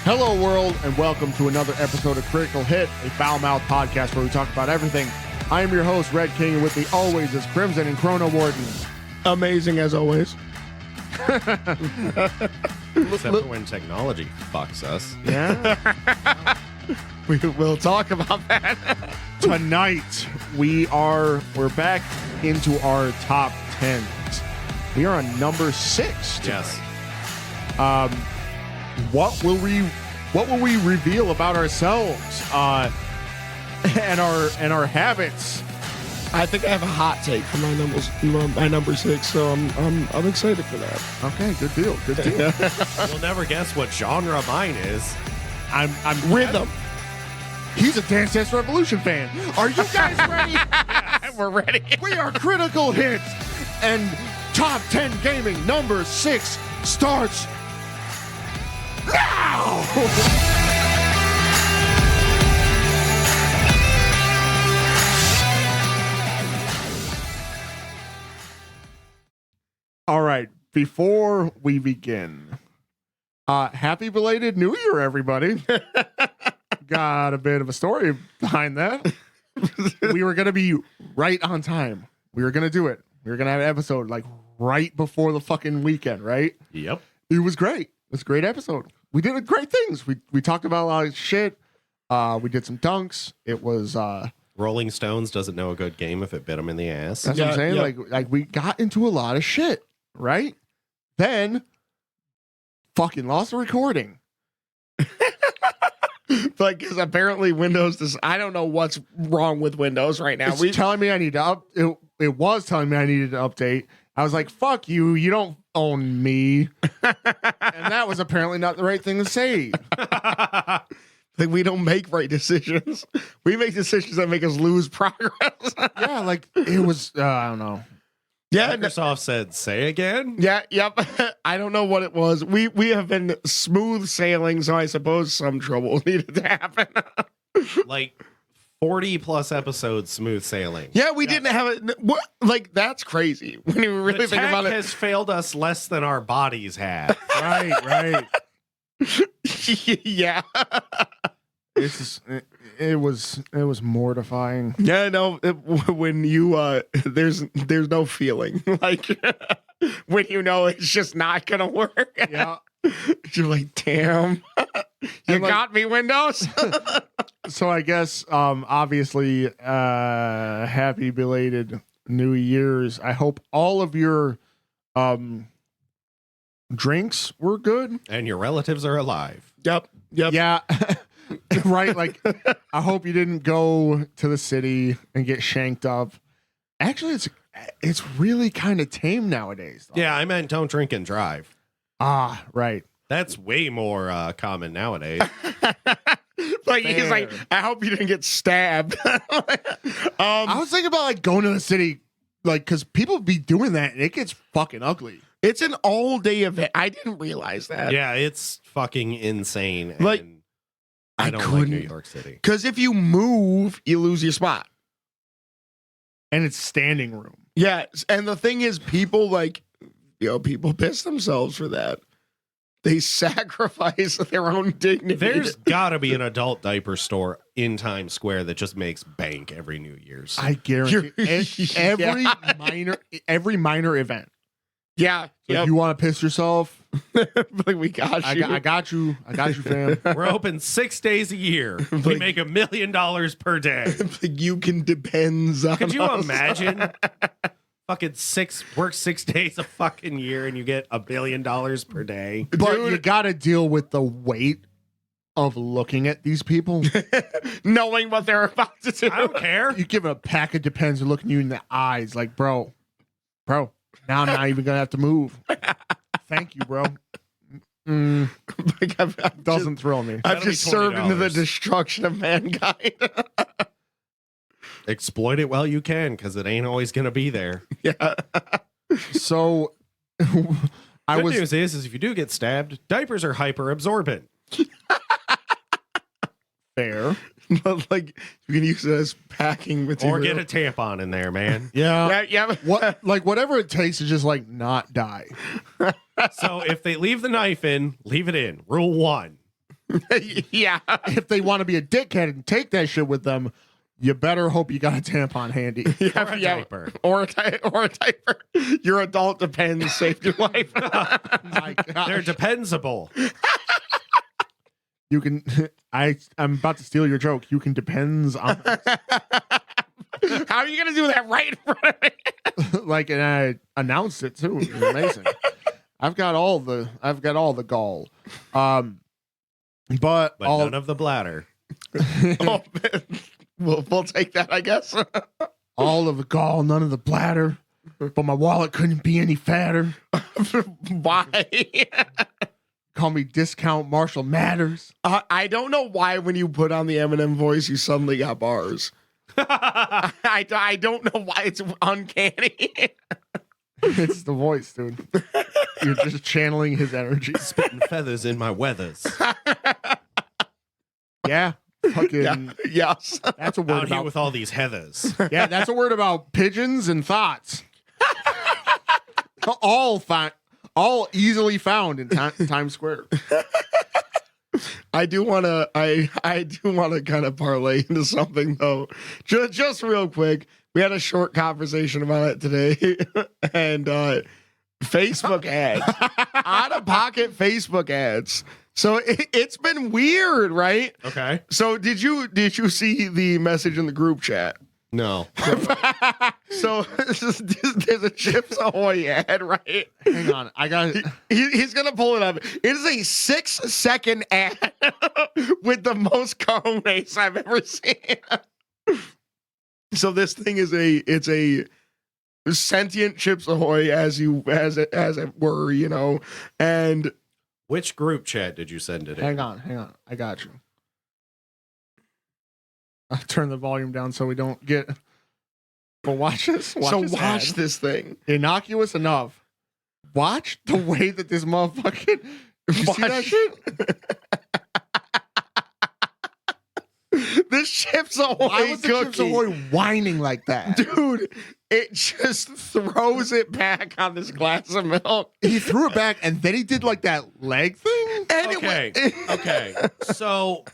Hello, world, and welcome to another episode of Critical Hit, a foul mouth podcast where we talk about everything. I am your host, Red King, and with me always is Crimson and Chrono Warden. Amazing as always. Except for when technology fucks us. Yeah. We will talk about that. Tonight, we're back into our top 10s. We are on number 6 tonight. Yes. What will we reveal about ourselves and our habits? I think I have a hot take for my number 6, so I'm excited for that. Okay, good deal. Good deal. You'll never guess what genre mine is. I'm Rhythm. He's a Dance Dance Revolution fan. Are you guys ready? Yes. We're ready. We are Critical Hits, and Top 10 Gaming number 6 starts now. All right, before we begin, happy belated New Year, everybody. Got a bit of a story behind that. We were going to be right on time. We were going to do it. We were going to have an episode like right before the fucking weekend, right? Yep. It was great. It was a great episode. We did great things. We talked about a lot of shit. We did some dunks. It was... Rolling Stones doesn't know a good game if it bit them in the ass. That's what I'm saying. Yeah. Like we got into a lot of shit, right? Then fucking lost the recording. Like, because apparently Windows I don't know what's wrong with Windows right now. It's telling me I need to it was telling me I needed to update. I was like, fuck you, you don't own me. And that was apparently not the right thing to say. Like, we don't make right decisions. We make decisions that make us lose progress. Yeah, like it was I don't know. Yeah, Microsoft said, say again? yeah, yep. I don't know what it was. We have been smooth sailing, so I suppose some trouble needed to happen. Like 40 plus episodes smooth sailing. Yeah, we didn't have it. What? Like, that's crazy when you really The think tech about it. has failed us less than our bodies have. Right. Yeah. It's just, it was mortifying. Yeah, no, when you there's no feeling. Like when you know it's just not gonna work. Yeah. You're like, damn. You got me, Windows. So I guess obviously happy belated New Year's. I hope all of your drinks were good. And your relatives are alive. Yep. Yeah. Right, like I hope you didn't go to the city and get shanked up. Actually, it's really kind of tame nowadays though. Yeah, I meant don't drink and drive. Ah, right. That's way more common nowadays. Like, he's like, I hope you didn't get stabbed. I was thinking about like going to the city, like, because people be doing that and it gets fucking ugly. It's an all-day event. I didn't realize that. Yeah, it's fucking insane. Like, And I don't like couldn't- New York City. Because if you move, you lose your spot. And it's standing room. Yeah, and the thing is, people people piss themselves for that. They sacrifice their own dignity. There's got to be an adult diaper store in Times Square that just makes bank every New Year's. I guarantee every Yeah. every minor event. Yeah, So yep. if you want to piss yourself, Like, we got you. I got you, fam. We're open 6 days a year. We Like- make $1 million per day. Like, you can depends on. Could you us. imagine? Fucking work 6 days a fucking year and you get $1 billion per day. But Dude. you got to deal with the weight of looking at these people. Knowing what they're about to do? I don't care. You give a pack of Depends and looking you in the eyes, like, bro, now I'm not even gonna have to move. Thank you, bro. Like, I've Doesn't thrill me. I've That'll be just served into the $20. destruction of mankind. Exploit it while you can because it ain't always going to be there. Yeah. So I Good was news is if you do get stabbed, diapers are hyper absorbent. fair. But, like, you can use it as packing material. Or get a tampon in there, man. Yeah. Yeah. What like whatever it takes to just like not die. So if they leave the knife in, leave it in. Rule 1. Yeah. If they want to be a dickhead and take that shit with them, you better hope you got a tampon handy. Or a diaper. Or a diaper. Your adult depends saved your life. My God. They're dependable. You can. I'm about to steal your joke. You can depends on How are you gonna do that right in front of me? like, and I announced it too. It was amazing. I've got all the gall. But all none of the bladder. Oh, we'll take that, I guess. all of the gall, none of the bladder. But my wallet couldn't be any fatter. Why? Call me Discount Marshall Matters. I don't know why when you put on the Eminem voice, you suddenly got bars. I don't know why it's uncanny. It's the voice, dude. You're just channeling his energy. Spitting feathers in my weathers. Yeah. Fucking. Yes. That's a word Out here about. with all these heathers. Yeah, that's a word about pigeons and thoughts. All easily found in Times Square. I do want to kind of parlay into something though. Just real quick. We had a short conversation about it today, and Facebook ads, out of pocket Facebook ads. So it's been weird, right? Okay. So did you see the message in the group chat? No. So there's a Chips Ahoy ad, right? Hang on, I got it. He's gonna pull it up. It is a 6-second ad with the most cojones I've ever seen. So this thing is a sentient Chips Ahoy as it were, you know, and Which group chat did you send it in? Hang on. I got you. I'll turn the volume down so we don't get. But watch this. Watch this thing. Innocuous enough. Watch the way that this motherfucking. You see that shit? This Chips Ahoy Why was the Chips cookie, Ahoy whining like that? dude, it just throws it back on this glass of milk. He threw it back and then he did like that leg thing. And Okay. Okay. So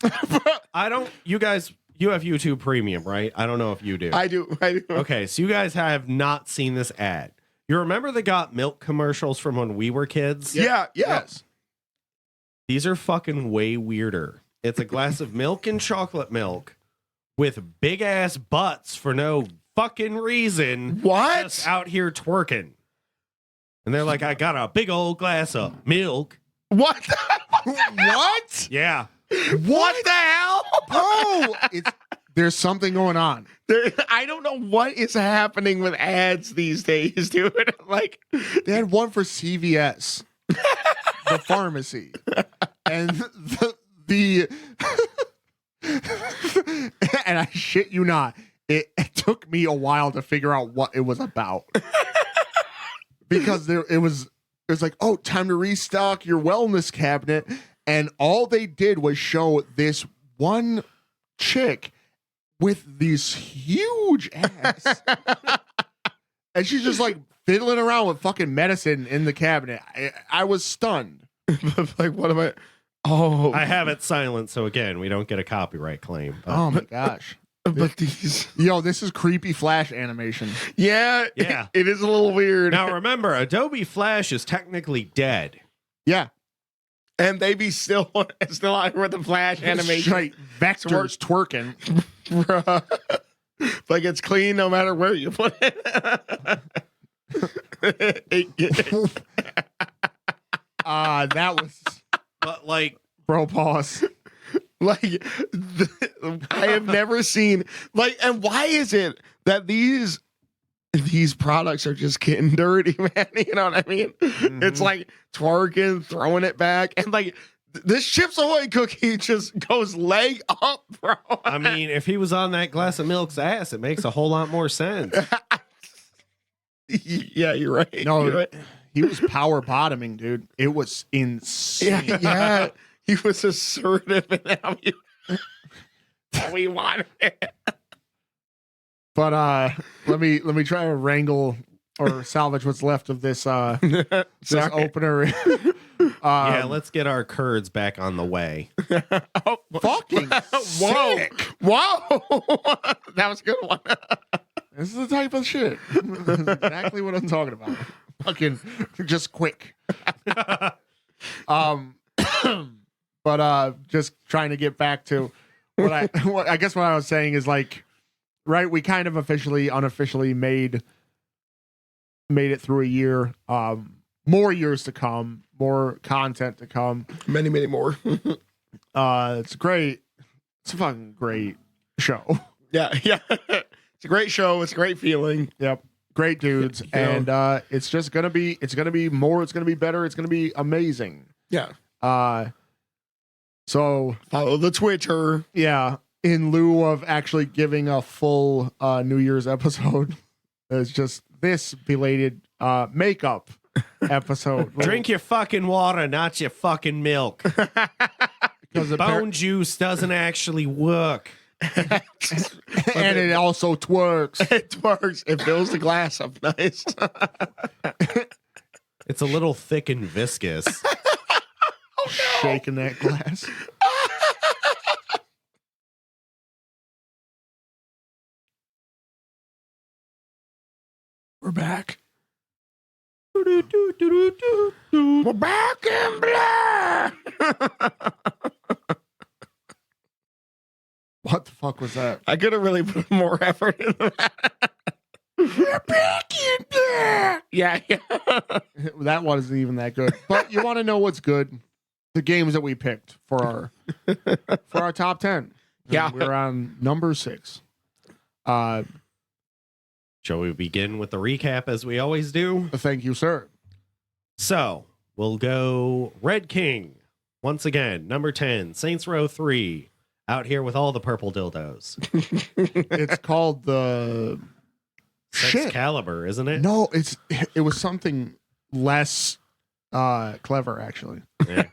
you guys, you have YouTube Premium, right? I don't know if you do. I do. Okay, so you guys have not seen this ad. You remember the Got Milk commercials from when we were kids? Yeah. Yes. These are fucking way weirder. It's a glass of milk and chocolate milk with big ass butts for no fucking reason. What? Just out here twerking. And they're like, I got a big old glass of milk. What? What? Yeah. What the hell? Bro, there's something going on. I don't know what is happening with ads these days, dude. Like, They had one for CVS, the pharmacy, and the and I shit you not, it took me a while to figure out what it was about because it was like, oh, time to restock your wellness cabinet, and all they did was show this one chick with these huge ass. And she's just like fiddling around with fucking medicine in the cabinet. I was stunned. like, what am I? Oh, I have it silent, so again, we don't get a copyright claim. But Oh my gosh. but these. Yo, this is creepy Flash animation. Yeah. Yeah. It is a little weird. now remember, Adobe Flash is technically dead. Yeah. And they be still out here with the Flash animation. Straight vectors twerking. Bruh. Like it's clean no matter where you put it. That was But like, bro pause. Like I have never seen like, and why is it that these products are just getting dirty, man? You know what I mean? Mm-hmm. It's like twerking, throwing it back, and like this Chips Ahoy cookie just goes leg up, bro. I mean, if he was on that glass of milk's ass, it makes a whole lot more sense. Yeah, you're right. No, You're right. he was power bottoming, dude. It was insane. Yeah. He was assertive in how we wanted it. But let me try to wrangle or salvage what's left of this this Sorry. opener. Yeah, let's get our curds back on the way. Oh, fucking whoa. sick. Whoa. That was a good one. This is the type of shit. This is exactly what I'm talking about. Fucking just quick. But just trying to get back to what I guess what I was saying is like, right, we kind of unofficially made it through a year. More years to come, more content to come. Many, many more. It's great. It's a fucking great show. Yeah. It's a great show. It's a great feeling. Yep. Great dudes. Yeah. And it's gonna be more, it's gonna be better, it's gonna be amazing. Yeah. So Follow the Twitter. yeah, in lieu of actually giving a full New Year's episode, it's just this belated makeup episode. Drink your fucking water, not your fucking milk. because Bone juice doesn't actually work. and it also twerks. It works. It fills the glass up nice. It's a little thick and viscous. Shaking that glass. We're back. We're back in black. What the fuck was that? I could have really put more effort into that. We're back in black. Yeah. That wasn't even that good. But you want to know what's good? The games that we picked for our top 10. Yeah. We're on number 6. Shall we begin with the recap as we always do? Thank you, sir. So we'll go Red King. Once again, number 10, Saints Row 3. Out here with all the purple dildos. It's called the shit. Excalibur, isn't it? No, it was something less clever actually. Yeah.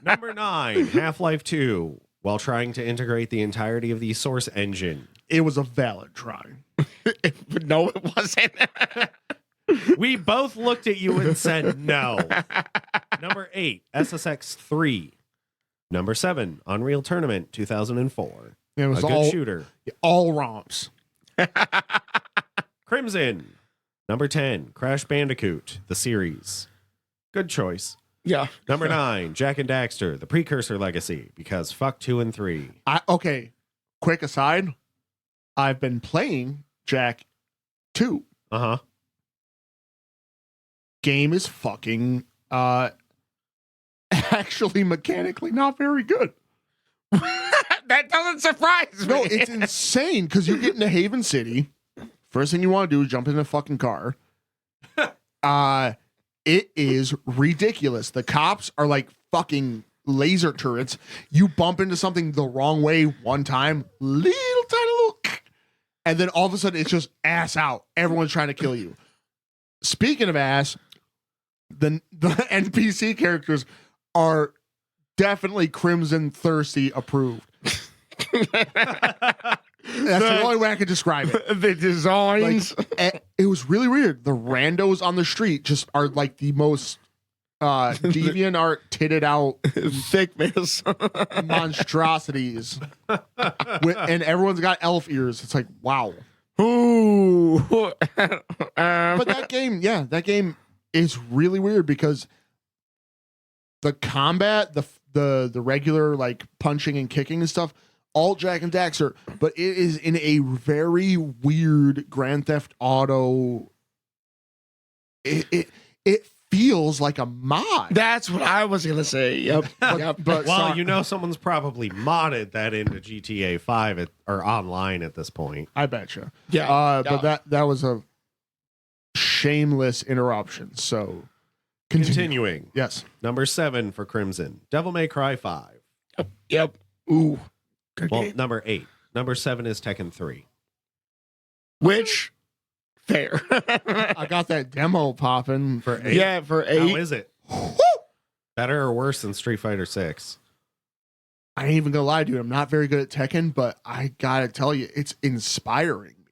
Number 9, Half-Life 2. While trying to integrate the entirety of the Source engine. It was a valid try. But no, it wasn't. We both looked at you and said no. Number 8, SSX 3. Number 7, Unreal Tournament 2004. It was A good all shooter. all romps. Crimson. Number 10, Crash Bandicoot, the series. Good choice. Yeah. Number 9, Jack and Daxter, the precursor legacy, because fuck 2 and 3. Okay, quick aside. I've been playing Jack 2. Uh-huh. Game is fucking actually mechanically not very good. That doesn't surprise me. No, it's insane because you get into Haven City. First thing you want to do is jump in a fucking car. It is ridiculous. The cops are like fucking laser turrets. You bump into something the wrong way one time, little tiny look, and then all of a sudden it's just ass out. Everyone's trying to kill you. Speaking of ass, the NPC characters are definitely Crimson Thirsty approved. That's the only way I could describe it. The designs. It was really weird. The randos on the street just are like the most deviant art, titted out Thickness. monstrosities. And everyone's got elf ears. It's like, wow. Ooh. But that game is really weird because the combat, the regular like punching and kicking and stuff, all Jack and Daxter, but it is in a very weird Grand Theft Auto. It feels like a mod. That's what I was gonna say. Yep. But Well, you know someone's probably modded that into GTA 5 or online at this point. I betcha. Yeah. But that was a shameless interruption. So Continuing. Yes. Number 7 for Crimson, Devil May Cry 5. Yep. Ooh. Good Well, game. number 8. Number 7 is Tekken 3. Which fair. I got that demo popping. For 8. Yeah, for How 8. is it? Better or worse than Street Fighter 6? I ain't even gonna lie, dude. I'm not very good at Tekken, but I gotta tell you, it's inspiring me.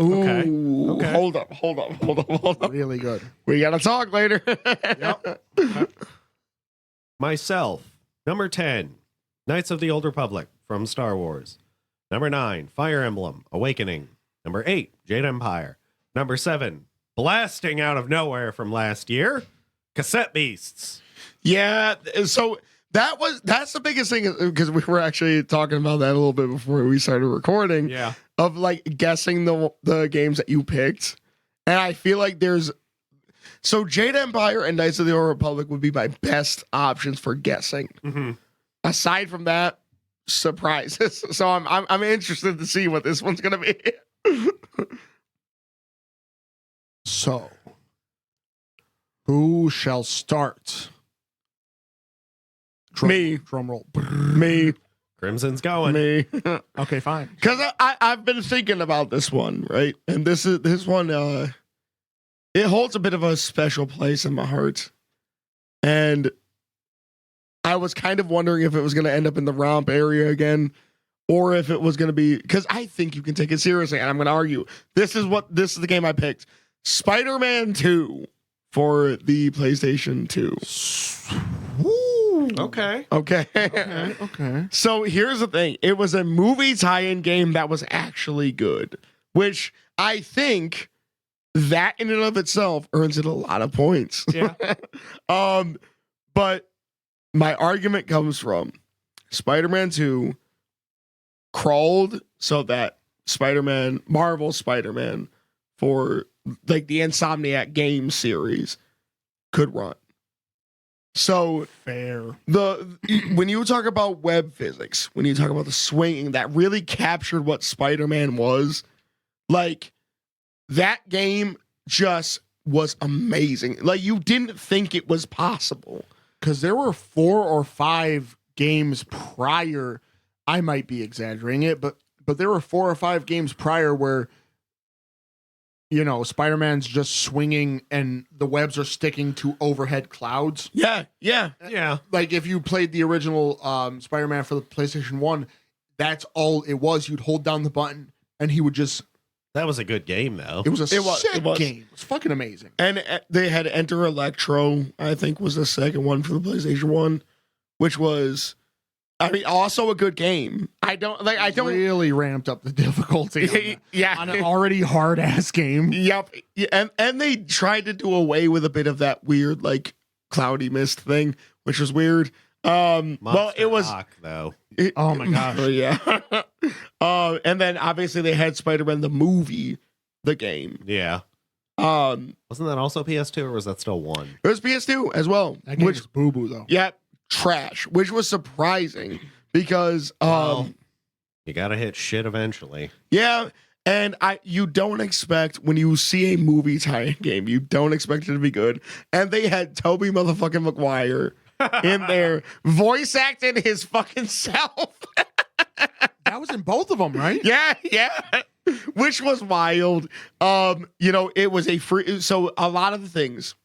Ooh, Okay. hold up. Really good. We gotta talk later. Yep. Myself. Number 10, Knights of the Old Republic from Star Wars. Number 9, Fire Emblem Awakening. Number 8, Jade Empire. Number 7, blasting out of nowhere from last year, Cassette Beasts. Yeah, so that's the biggest thing, because we were actually talking about that a little bit before we started recording. Yeah. Of like guessing the games that you picked, and I feel like so Jade Empire and Knights of the Old Republic would be my best options for guessing. Mm-hmm. Aside from that, surprises. So I'm interested to see what this one's gonna be. So, who shall start? Me. Drum roll. Me. Crimson's going. Me. Okay, fine. Because I've been thinking about this one, right? And this one, it holds a bit of a special place in my heart. And I was kind of wondering if it was going to end up in the romp area again, or if it was going to be, because I think you can take it seriously. And I'm going to argue this is the game I picked: Spider-Man 2 for the PlayStation 2. Okay. Okay. Okay. So here's the thing. It was a movie tie-in game that was actually good, which I think that in and of itself earns it a lot of points. Yeah. But my argument comes from Spider-Man 2 crawled so that Marvel Spider-Man for like the Insomniac game series could run. So Fair. when you talk about web physics, when you talk about the swinging, that really captured what Spider-Man was. Like, that game just was amazing. Like, you didn't think it was possible. Because there were 4 or 5 games prior. I might be exaggerating it, but there were 4 or 5 games prior where, you know, Spider-Man's just swinging and the webs are sticking to overhead clouds. Yeah. Yeah. Like if you played the original Spider-Man for the PlayStation 1, that's all it was. You'd hold down the button and he would just... That was a good game, though. It was a It was. sick game. It was fucking amazing. And they had Enter Electro, I think was the second one for the PlayStation 1, which was, I mean, also a good game. I don't really ramped up the difficulty yeah. on an already hard ass game. Yep. Yeah, and they tried to do away with a bit of that weird, like, cloudy mist thing, which was weird. Well, it was Rock, though. Oh my gosh. yeah. And then obviously they had Spider-Man the movie, the game. Yeah. Wasn't that also PS2 or was that still 1? It was PS2 as well. That game Which was boo boo though. yeah, trash, which was surprising because Well, you gotta hit shit eventually. yeah, and you don't expect when you see a movie tie-in game, you don't expect it to be good. And they had Tobey motherfucking Maguire in there voice acting his fucking self. That was in both of them, right? Yeah. Which was wild. You know, it was so a lot of the things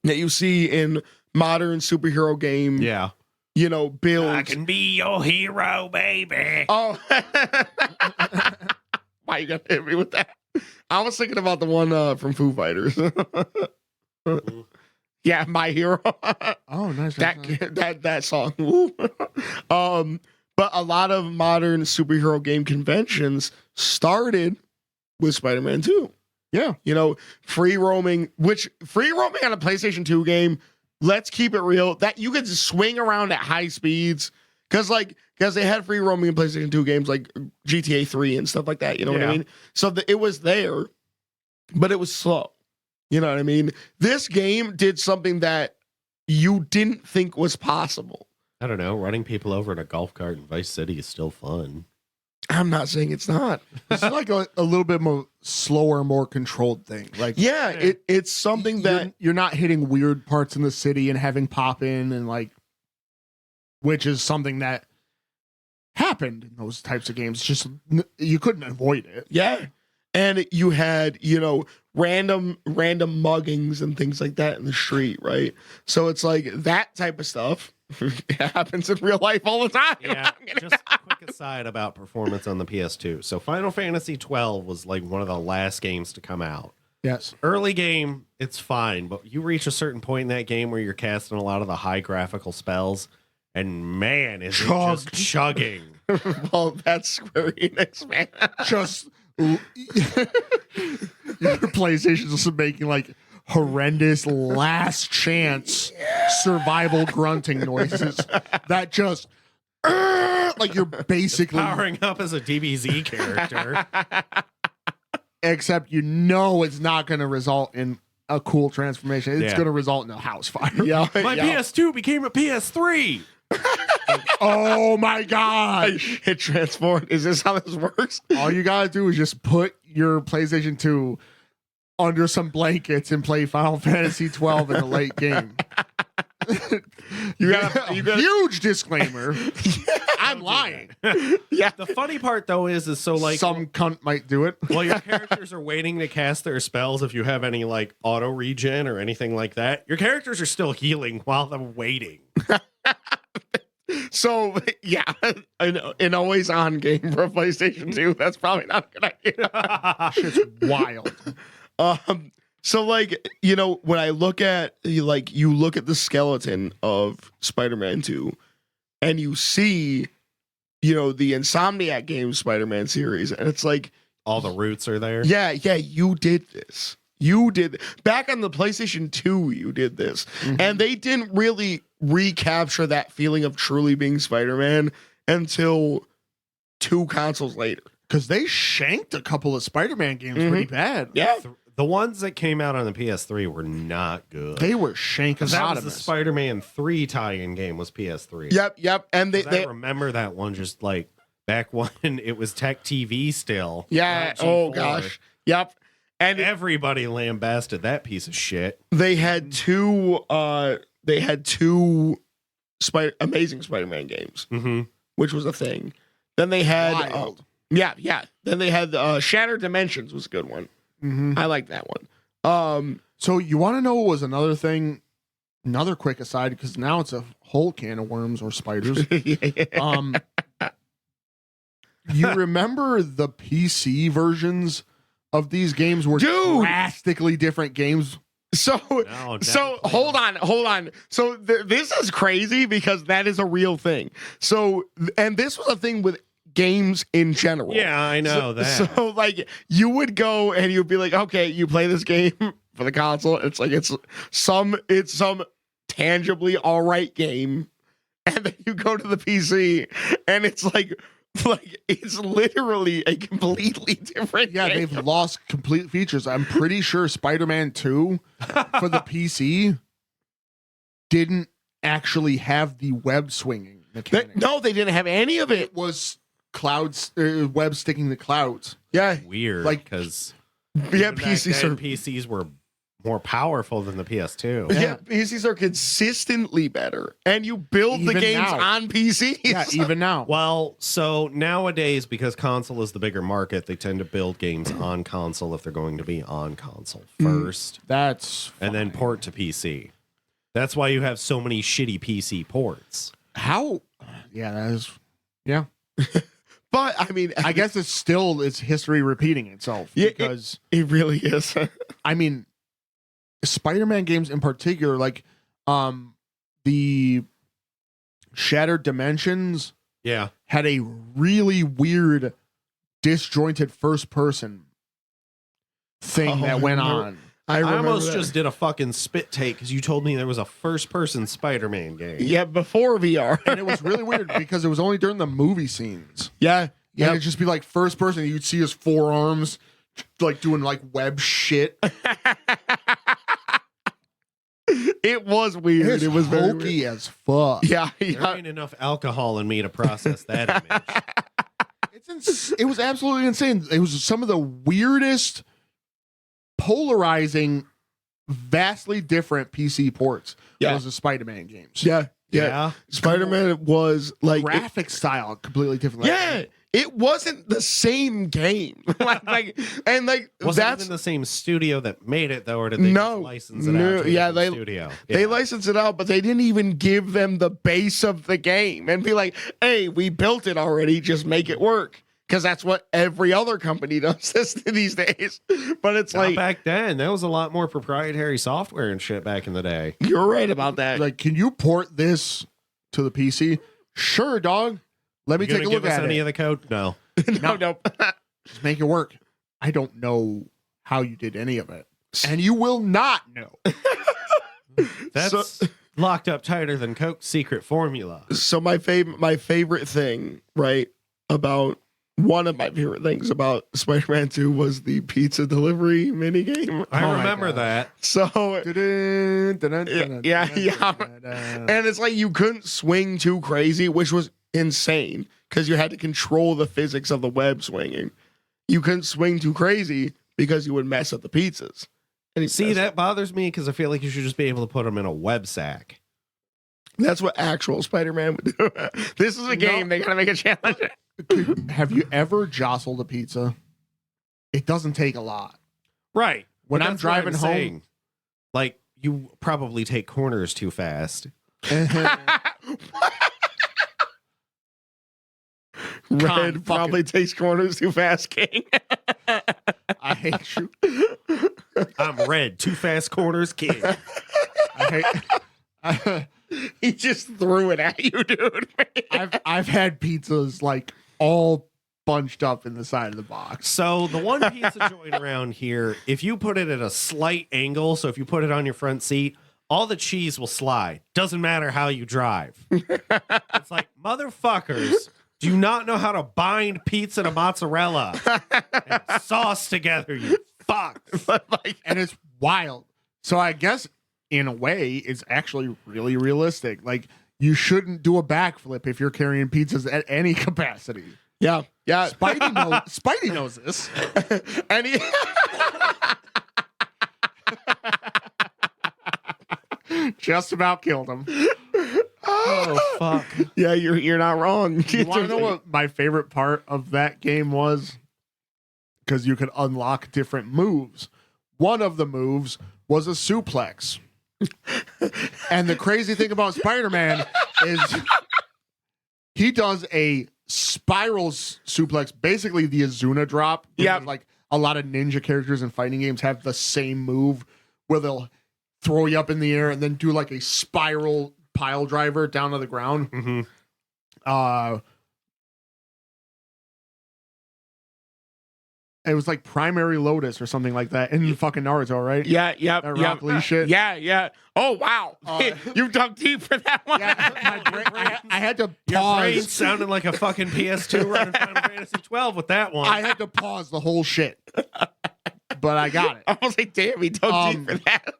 that you see in modern superhero game, Yeah. you know, builds. I can be your hero, baby. Oh, why you gotta hit me with that? I was thinking about the one from Foo Fighters. Yeah, My Hero. Oh, nice. that song. But a lot of modern superhero game conventions started with Spider-Man 2. Yeah. You know, free roaming on a PlayStation 2 game, let's keep it real, that you could swing around at high speeds. Because they had free roaming in PlayStation 2 games like GTA 3 and stuff like that. You know what I Yeah. mean? So it was there, but it was slow. You know what I mean? This game did something that you didn't think was possible. I don't know. Running people over in a golf cart in Vice City is still fun. I'm not saying it's not. It's like a little bit more slower, more controlled thing. Like, Yeah, it's something that you're not hitting weird parts in the city and having pop in and like, which is something that happened in those types of games. Just you couldn't avoid it. yeah. and you had, you know, random muggings and things like that in the street, right? So it's like that type of stuff happens in real life all the time. Yeah, just a quick aside about performance on the PS2. So Final Fantasy 12 was like one of the last games to come out. Yes. Early game, it's fine, but you reach a certain point in that game where you're casting a lot of the high graphical spells, and man, is it just chugging. Well, that's Square Enix, man. Just your PlayStation's also making like horrendous last chance survival grunting noises that just like you're basically Powering up as a DBZ character. except you know it's not going to result in a cool transformation. It's Yeah. going to result in a house fire. Yeah, My yeah. PS2 became a PS3. Oh my god. It transformed. Is this how this works? All you gotta do is just put your PlayStation 2 under some blankets and play Final Fantasy 12 in the late game. You got Huge disclaimer. I'm lying. yeah. The funny part though is so like Some cunt might do it. while your characters are waiting to cast their spells, if you have any like auto regen or anything like that, your characters are still healing while they're waiting. So yeah, an always on game for a PlayStation 2. That's probably not a good idea. Shit's wild. So like, you know, when I look at you look at the skeleton of Spider-Man 2 and you see, you know, the Insomniac Games Spider-Man series, and it's like All the roots are there. yeah, you did this. You did back on the PlayStation 2, you did this. Mhm. And they didn't really recapture that feeling of truly being Spider-Man until 2 consoles later. Because they shanked a couple of Spider-Man games Mhm. pretty bad. Yeah. The ones that came out on the PS3 were not good. They were shanking Because that was the sodomists. Spider-Man 3 tie-in game was PS3. Yep. And 'Cause they I remember that one just like back when it was Tech TV still. yeah, not oh G4. gosh. Yep. And Everybody lambasted that piece of shit. they had two Amazing Spider-Man games, Mm-hmm. which was a thing. Then they had Wild. yeah. Then they had Shattered Dimensions was a good one. Mhm. I like that one. So you want to know what was another thing? Another quick aside, because now it's a whole can of worms or spiders. You remember the PC versions of these games were Dude! drastically different games. So No, so never hold on. So this is crazy because that is a real thing. So and this was a thing with games in general. Yeah, I know that. So like you would go and you'd be like, okay, you play this game for the console. It's like it's some tangibly all right game, and then you go to the PC and it's like it's literally a completely different. Yeah, game. they've lost complete features. I'm pretty sure Spider-Man 2 for the PC didn't actually have the web swinging mechanic. No, they didn't have any of it. It was clouds, web sticking to clouds. Yeah, Weird, like- because yeah, PCs were more powerful than the PS2. Yeah, PCs are consistently better, and you build the Even games now. on PCs. Yeah, even now. Well, so nowadays, because console is the bigger market, they tend to build games on console if they're going to be on console first, That's and then fine. port to PC. That's why you have so many shitty PC ports. How. Yeah, that is. Yeah. But I mean, I guess it's history repeating itself. Yeah, Because, it really is. I mean, Spider-Man games in particular, like the Shattered Dimensions Yeah. had a really weird, disjointed first person thing Oh, that went I remember- on. I I remember almost that. just did a fucking spit take because you told me there was a first person Spider Man game. Yeah, before VR. And it was really weird because it was only during the movie scenes. Yeah, And yeah. it'd just be like first person, you'd see his forearms like doing like web shit. It was weird. It was very hokey weird. as fuck. Yeah, There yeah. ain't enough alcohol in me to process that image. It was absolutely insane. It was some of the weirdest, polarizing vastly different PC ports. Yeah. Was the Spider-Man games. Yeah. Yeah. Spider-Man was like Graphic style completely different. it wasn't the same game. and Wasn't that's even the same studio that made it though, or did they just license it out to a different studio? They licensed it out, but they didn't even give them the base of the game and be like, "Hey, we built it already. Just make it work." Because that's what every other company does these days. But it's Not like back then, there was a lot more proprietary software and shit back in the day. you're right about that. Like, can you port this to the PC? Sure, dog. Let me You gonna take a give look us at any it. of the code? No. no. Just make it work. I don't know how you did any of it, and you will not know. That's locked up tighter than Coke's secret formula. So my favorite thing, right, about one of my favorite things about Spider-Man 2 was the pizza delivery minigame. I Oh my remember God. that. So Yeah. and it's like you couldn't swing too crazy, which was insane because you had to control the physics of the web swinging. You couldn't swing too crazy because you would mess up the pizzas. And See, that bothers me because I feel like you should just be able to put them in a web sack. that's what actual Spider-Man would do. This is a game. They gotta make a challenge. Have you ever jostled a pizza? It doesn't take a lot. Right. When But I'm that's what driving home, saying. Like, you probably take corners too fast. Red probably takes corners too fast, King. I hate you. I'm red, too fast corners, kid. He just threw it at you, dude. I've had pizzas like all bunched up in the side of the box. So the one pizza joint around here, if you put it at a slight angle, so if you put it on your front seat, all the cheese will slide. Doesn't matter how you drive. It's like, motherfuckers, do you not know how to bind pizza to mozzarella and sauce together, you fucks? And it's wild. So I guess in a way, it's actually really realistic. Like, you shouldn't do a backflip if you're carrying pizzas at any capacity. Yeah. Spidey knows this. And he, Just about killed him. Oh, fuck. yeah, you're not wrong. You want to know what my favorite part of that game was? Because you could unlock different moves. One of the moves was a suplex. And the crazy thing about Spider-Man is he does a spiral suplex, basically the Azuna drop. Yeah. Like a lot of ninja characters in fighting games have the same move where they'll throw you up in the air and then do like a spiral pile driver down to the ground. Mm-hmm. It was like Primary Lotus or something like that in fucking Naruto, right? Yeah. That Rock Lee shit. Yeah. Oh, wow. You dug deep for that one. Yeah, my brain, I had to Your brain pause. sounded like a fucking PS2 running Final Fantasy 12 with that one. I had to pause the whole shit, but I got it. I was like, damn, he dug deep for that.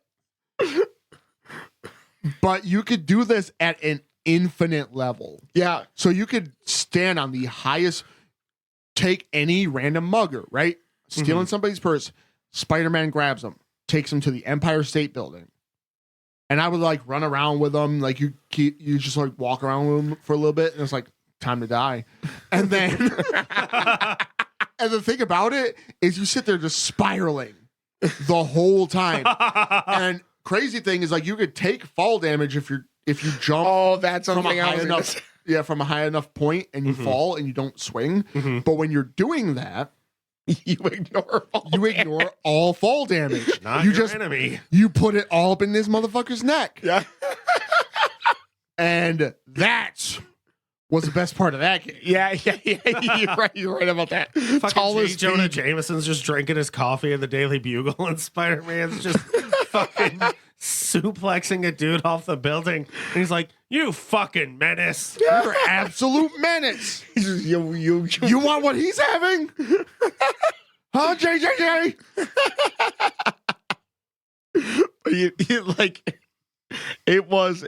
But you could do this at an infinite level. Yeah. So you could stand on the highest, take any random mugger, right? Stealing somebody's purse. Spider-Man grabs him, takes him to the Empire State Building. And I would like run around with them. Like you just like walk around with them for a little bit. And it's like, time to die. And then, and the thing about it is you sit there just spiraling the whole time. And crazy thing is like you could take fall damage if you jump Oh, that's from something a I high was gonna enough say. from a high enough point and you fall and you don't swing. But when you're doing that, You ignore all you ignore all fall damage. Not you your just enemy. you put it all up in this motherfucker's neck. Yeah. And that was the best part of that game. Yeah. You're right about that. Fucking Tallest J. Jonah peak. Jameson's just drinking his coffee in the Daily Bugle, and Spider-Man's just fucking suplexing a dude off the building. And he's like, "You fucking menace!" You're absolute menace. You want what he's having? Huh, JJJ? Like it was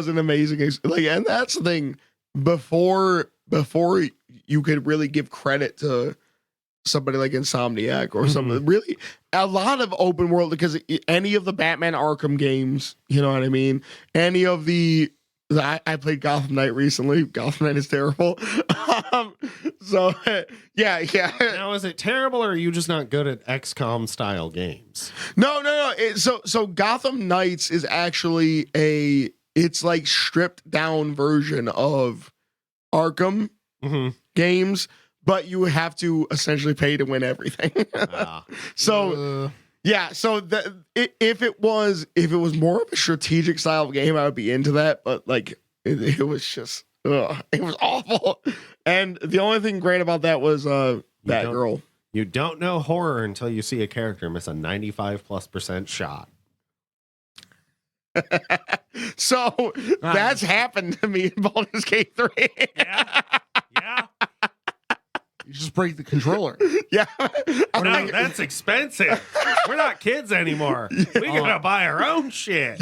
an amazing like, and that's the thing. Before you could really give credit to somebody like Insomniac or something, really a lot of open world, because any of the Batman Arkham games, you know what I mean? Any of I played Gotham Knight recently. Gotham Knight is terrible. So yeah. Now, is it terrible, or are you just not good at XCOM style games? No. So Gotham Knights is actually it's like stripped down version of Arkham games, but you have to essentially pay to win everything. So yeah, so if it was more of a strategic style of game, I would be into that. But like it was just it was awful. And the only thing great about that was Batgirl. You don't know horror until you see a character miss a 95+% shot. So that's happened to me in Baldur's Gate 3. Yeah. You just break the controller. Yeah. No, that's expensive. We're not kids anymore. We gotta buy our own shit.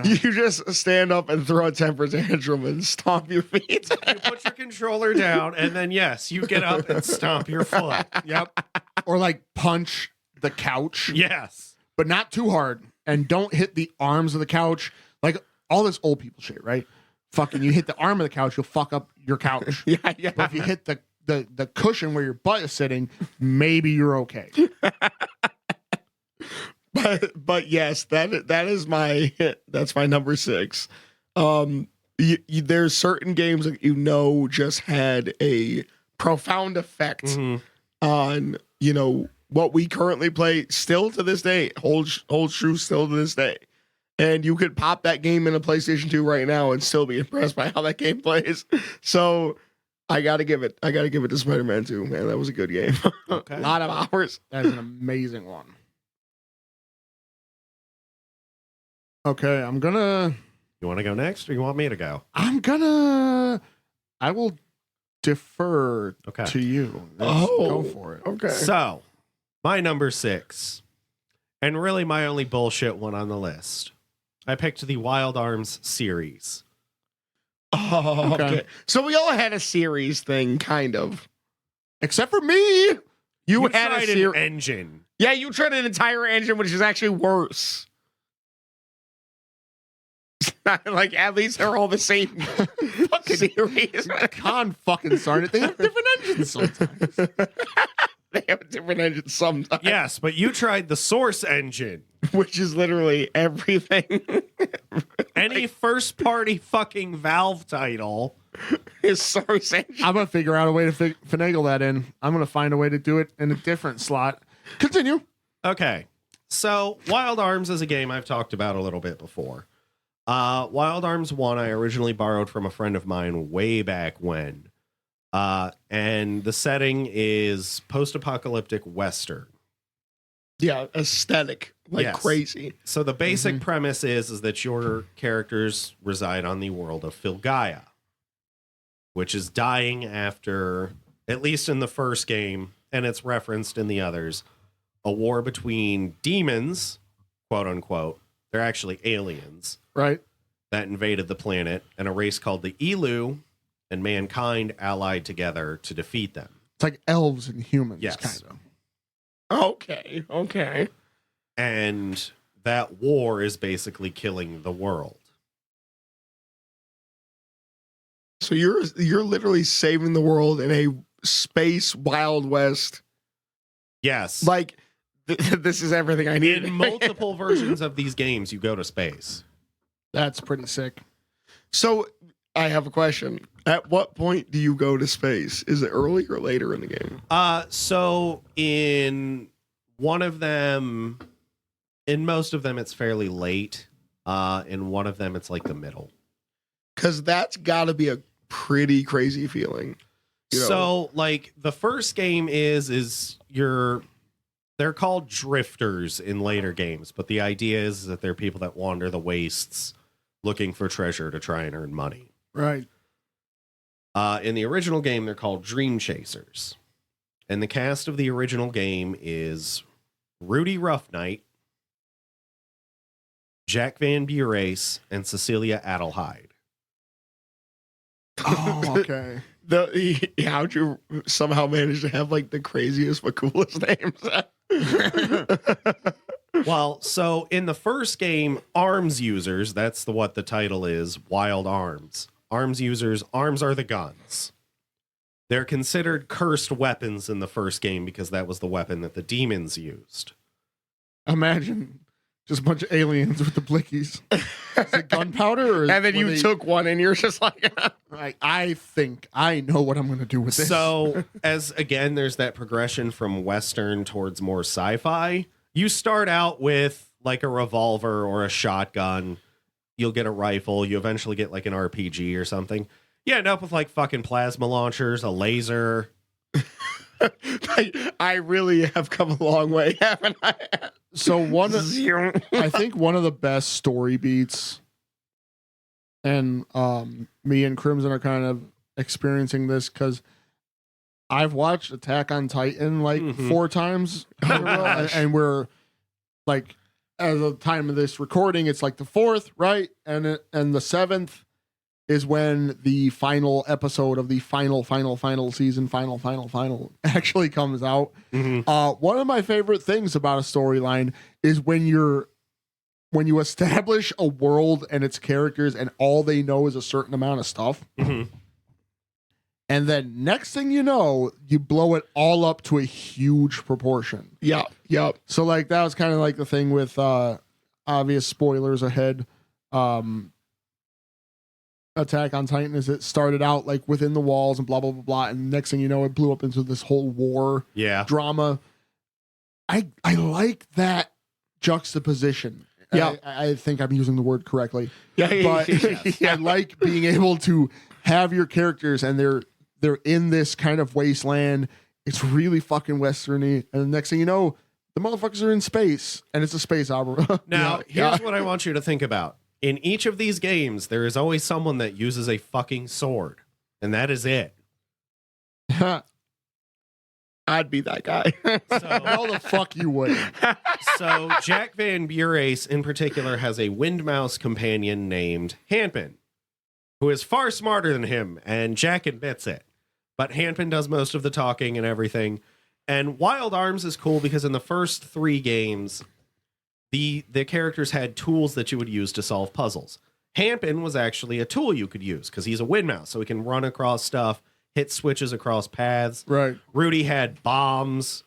You just stand up and throw a temper tantrum and stomp your feet. You put your controller down, and then yes, you get up and stomp your foot. Yep. Or like punch the couch. Yes. But not too hard. And don't hit the arms of the couch. Like all this old people shit, right? Fucking you hit the arm of the couch, you'll fuck up your couch. Yeah. But if you hit the cushion where your butt is sitting, maybe you're okay. But yes, that's my number 6. There's certain games that just had a profound effect on what we currently play still to this day, holds true still to this day. And you could pop that game in a PlayStation 2 right now and still be impressed by how that game plays. So I gotta give it to Spider-Man 2, man. That was a good game. Okay. A lot of hours. That is an amazing one. Okay, You want to go next, or you want me to go? I will defer Okay. to you. Go for it. Okay. So, my number 6, and really my only bullshit one on the list. I picked the Wild Arms series. Oh, okay. So we all had a series thing, kind of. Except for me. You had tried a an engine. Yeah, you tried an entire engine, which is actually worse. Like, at least they're all the same fucking series. Con fucking darn it. They have different engines sometimes. They have a different engine sometimes. Yes, but you tried the Source engine. Which is literally everything. Any first-party fucking Valve title is Source engine. I'm going to figure out a way to finagle that in. I'm going to find a way to do it in a different slot. Continue. Okay. So, Wild Arms is a game I've talked about a little bit before. Wild Arms 1, I originally borrowed from a friend of mine way back when. And the setting is post-apocalyptic Western. Yeah, aesthetic. Like Yes. crazy. So the basic premise is that your characters reside on the world of Filgaia, which is dying after, at least in the first game, and it's referenced in the others, a war between demons, quote unquote. They're actually aliens. Right. That invaded the planet, and a race called the Elu, and mankind allied together to defeat them. It's like elves and humans, Yes. kind of. Okay. And that war is basically killing the world. So you're literally saving the world in a space Wild West. Yes. Like, this is everything I need. In multiple versions of these games, you go to space. That's pretty sick. So I have a question. At what point do you go to space? Is it early or later in the game? So in one of them, in most of them, it's fairly late. In one of them, it's like the middle. Because that's got to be a pretty crazy feeling. You know? So, like, the first game is they're called drifters in later games, but the idea is that they're people that wander the wastes looking for treasure to try and earn money. Right. In the original game, they're called dream chasers. And the cast of the original game is Rudy Roughnight, Jack Van Burace, and Cecilia Adelheid. Oh, okay. How'd you somehow manage to have like the craziest but coolest names? Well, so in the first game, arms users, that's what the title is, Wild Arms. Arms users, arms are the guns. They're considered cursed weapons in the first game because that was the weapon that the demons used. Imagine just a bunch of aliens with the blickies. Is it gunpowder? And then you took one and you're just like, I think I know what I'm going to do with this. So, as again, there's that progression from Western towards more sci-fi. You start out with like a revolver or a shotgun. You'll get a rifle. You eventually get like an RPG or something. You end up with like fucking plasma launchers, a laser. I really have come a long way, haven't I? So I think one of the best story beats, and me and Crimson are kind of experiencing this because I've watched Attack on Titan like 4 times in a row, and we're like, at the time of this recording, it's like the 4th, right? And the 7th is when the final episode of the final season, final actually comes out. One of my favorite things about a storyline is when you establish a world and its characters and all they know is a certain amount of stuff. And then next thing you know, you blow it all up to a huge proportion. Yeah. So like that was kind of like the thing with obvious spoilers ahead. Attack on Titan is it started out like within the walls and blah blah blah blah, and next thing you know, it blew up into this whole war drama. I like that juxtaposition. Yeah, I think I'm using the word correctly. But I like being able to have your characters and they're in this kind of wasteland. It's really fucking westerny, and the next thing you know, the motherfuckers are in space, and it's a space opera. Now, here's what I want you to think about. In each of these games, there is always someone that uses a fucking sword, and that is it. I'd be that guy. How the fuck you would? So Jack Van Bureace in particular has a wind mouse companion named Hanpin, who is far smarter than him, and Jack admits it. But Hanpin does most of the talking and everything. And Wild Arms is cool because in the first 3 games, the characters had tools that you would use to solve puzzles. Hanpin was actually a tool you could use because he's a wind mouse, so he can run across stuff, hit switches across paths. Right. Rudy had bombs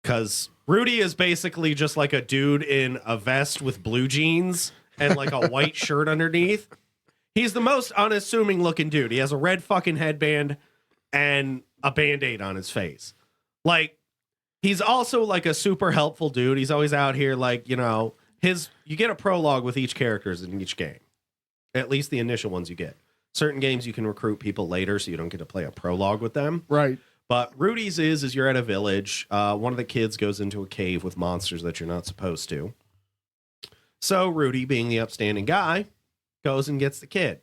because Rudy is basically just like a dude in a vest with blue jeans and like a white shirt underneath. He's the most unassuming looking dude. He has a red fucking headband and a Band-Aid on his face. Like, he's also like a super helpful dude. He's always out here, like, you know, you get a prologue with each characters in each game. At least the initial ones you get. Certain games you can recruit people later, so you don't get to play a prologue with them. Right. But Rudy's is you're at a village. One of the kids goes into a cave with monsters that you're not supposed to. So Rudy, being the upstanding guy, goes and gets the kid.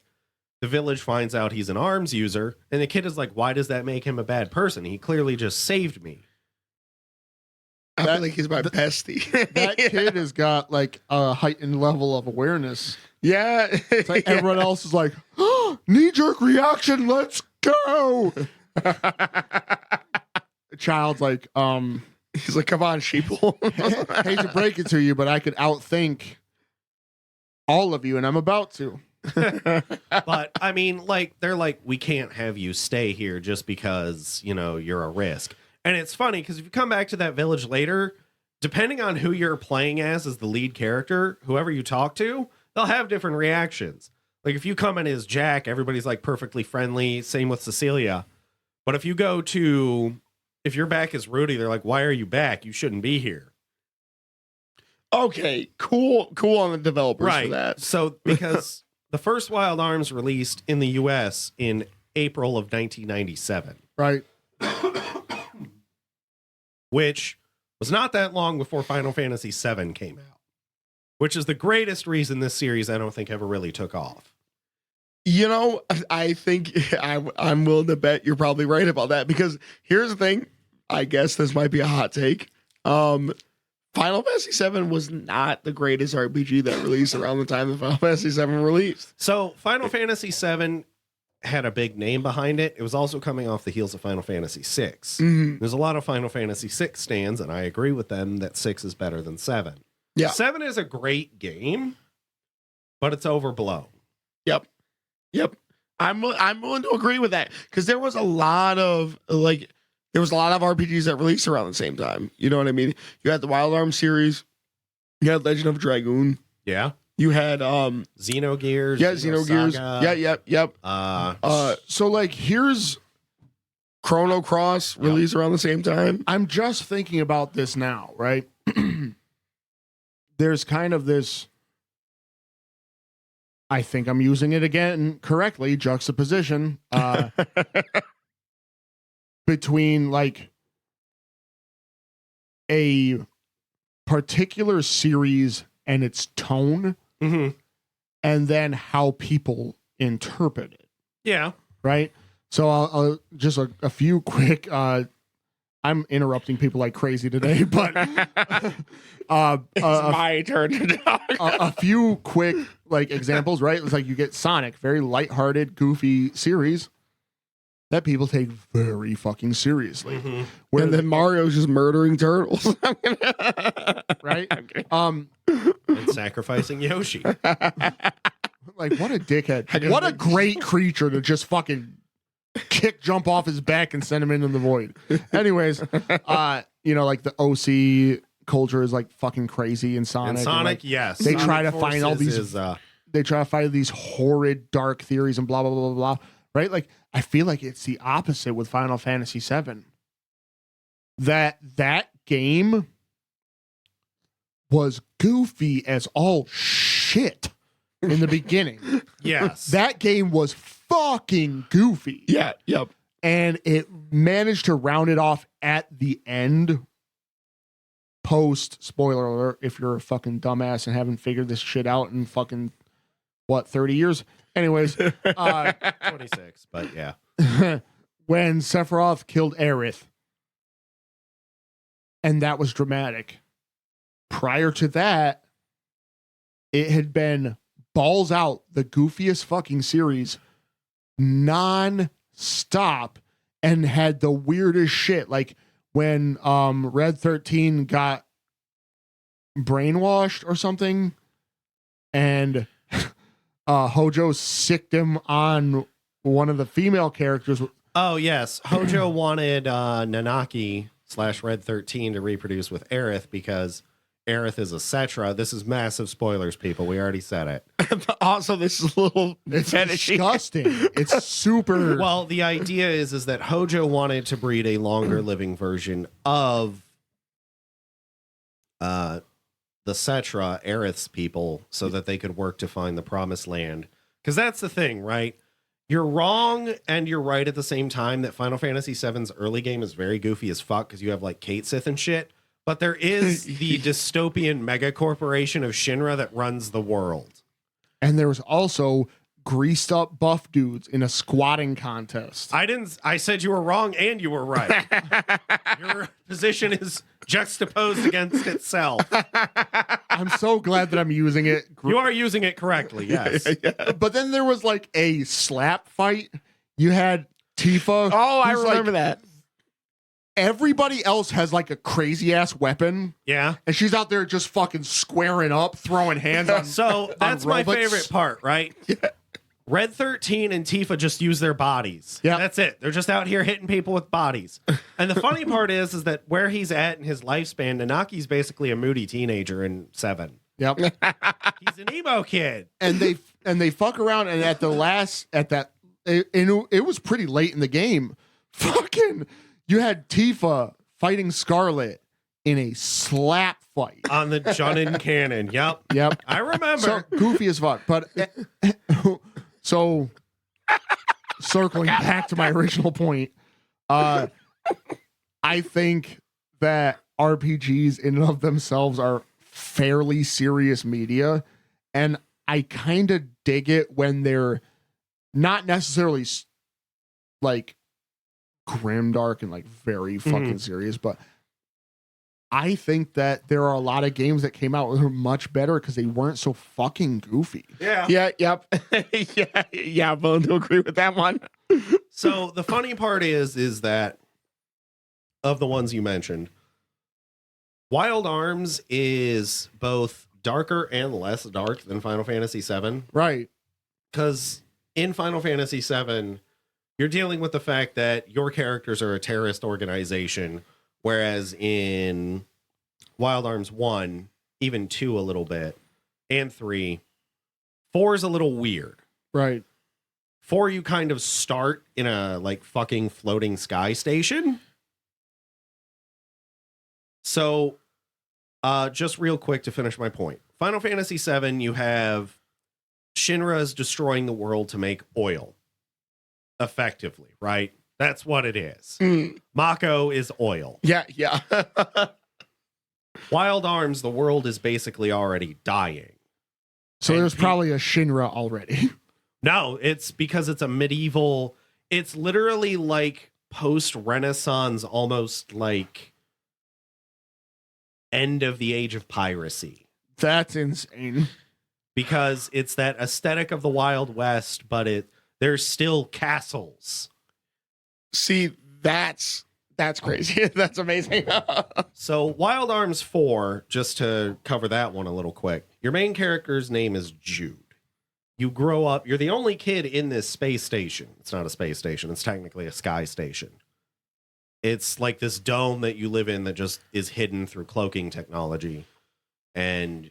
The village finds out he's an arms user, and the kid is like, why does that make him a bad person? He clearly just saved me. I feel like he's my bestie. That kid has got like a heightened level of awareness. Yeah. It's like everyone else is like, oh, knee-jerk reaction, let's go. The child's like, he's like, come on, sheeple. hate to break it to you, but I could outthink all of you, and I'm about to. But I mean, like, they're like, we can't have you stay here just because, you know, you're a risk. And it's funny because if you come back to that village later, depending on who you're playing as the lead character, whoever you talk to, they'll have different reactions. Like if you come in as Jack, everybody's like perfectly friendly. Same with Cecilia. But if you're back as Rudy, they're like, why are you back? You shouldn't be here. Okay, cool on the developers for that. So because the first Wild Arms released in the US in April of 1997. Right. Which was not that long before Final Fantasy VII came out. Which is the greatest reason this series, I don't think, ever really took off. You know, I think I'm willing to bet you're probably right about that because here's the thing. I guess this might be a hot take. Final Fantasy VII was not the greatest RPG that released around the time that Final Fantasy VII released. So Final Fantasy VII had a big name behind it, it was also coming off the heels of Final Fantasy VI. Mhm. There's a lot of Final Fantasy VI stands, and I agree with them that 6 is better than 7. Yeah. 7 is a great game, but it's overblown. Yep. I'm willing to agree with that because there was a lot of RPGs that released around the same time. You know what I mean? You had the Wild Arms series, you had Legend of Dragoon, Yeah. you had Xenogears. Xenogears. Xenosaga. Yep. So like, here's Chrono Cross released around the same time. I'm just thinking about this now, right? There's kind of this, I think I'm using it again correctly, juxtaposition between like a particular series and its tone, Mm-hmm. and then how people interpret it, Yeah. right? So I'll just a few quick. I'm interrupting people like crazy today, but My turn to talk. a few quick like examples, right? It's like you get Sonic, very lighthearted, goofy series that people take very fucking seriously. Mm-hmm. Where And then Mario's just murdering turtles. right? Okay. And sacrificing Yoshi. Like what a dickhead. I just What a think- great creature to just fucking jump off his back and send him into the void. Anyways, like the OC culture is like fucking crazy in Sonic. And and, Sonic, like, yes. they try Sonic to find all Forces these- is, they try to find these horrid dark theories and blah blah blah blah blah. Right? Like I feel like it's the opposite with Final Fantasy VII. That game was goofy as all shit in the beginning. yes. That game was fucking goofy. Yeah. Yep. And it managed to round it off at the end. Post spoiler alert, if you're a fucking dumbass and haven't figured this shit out in fucking 30 years. Anyways, 26, but yeah. when Sephiroth killed Aerith, and that was dramatic. Prior to that, it had been balls out, the goofiest fucking series, non-stop, and had the weirdest shit. Like when Red 13 got brainwashed or something, and Hojo sicked him on one of the female characters. Oh, yes. Hojo wanted Nanaki / Red 13 to reproduce with Aerith because Aerith is a Cetra. This is massive spoilers, people. We already said it. Also, this is a little It's fetishy. disgusting. It's super. Well, the idea is that Hojo wanted to breed a longer living version of the Cetra, Aerith's people, so that they could work to find the promised land. Because that's the thing, right? You're wrong and you're right at the same time that Final Fantasy VII's early game is very goofy as fuck because you have like Kate Sith and shit. But there is the dystopian mega corporation of Shinra that runs the world. And there was also greased up buff dudes in a squatting contest. I said you were wrong and you were right. Your position is juxtaposed against itself. I'm so glad that I'm using it. You are using it correctly, yes. But then there was like a slap fight. You had Tifa. Oh, I who's, remember like, that. Everybody else has like a crazy ass weapon, Yeah. and she's out there just fucking squaring up, throwing hands on. So that's my robots. favorite part, right? Red 13 and Tifa just use their bodies. Yeah. That's it. They're just out here hitting people with bodies. And the funny part is that where he's at in his lifespan, Nanaki's basically a moody teenager in 7. Yep. He's an emo kid. and they fuck around, and it was pretty late in the game. Fucking, you had Tifa fighting Scarlet in a slap fight. On the Junin cannon. Yep. Yep. I remember. So goofy as fuck. But so circling back to my original point, I think that RPGs in and of themselves are fairly serious media, and I kind of dig it when they're not necessarily like grim dark and like very fucking serious, but I think that there are a lot of games that came out that were much better because they weren't so fucking goofy. Yeah. Yeah, yep. yeah, I'm willing to agree with that one. So the funny part is that of the ones you mentioned, Wild Arms is both darker and less dark than Final Fantasy VII. Right. Because in Final Fantasy VII, you're dealing with the fact that your characters are a terrorist organization, whereas in Wild Arms 1, even 2 a little bit, and 3, 4 is a little weird. Right. 4, you kind of start in a like fucking floating sky station. So, just real quick to finish my point. Final Fantasy VII, you have Shinra's destroying the world to make oil. Effectively, right? That's what it is. Mako is oil. Yeah. Wild Arms, the world is basically already dying. So And there's probably a Shinra already. No, it's because it's a medieval, it's literally like post-Renaissance, almost like end of the age of piracy. That's insane. Because it's that aesthetic of the Wild West, but there's still castles. See, that's crazy. That's amazing. So Wild Arms 4, just to cover that one a little quick, your main character's name is Jude. You grow up, you're the only kid in this space station. It's not a space station, it's technically a sky station. It's like this dome that you live in that just is hidden through cloaking technology. And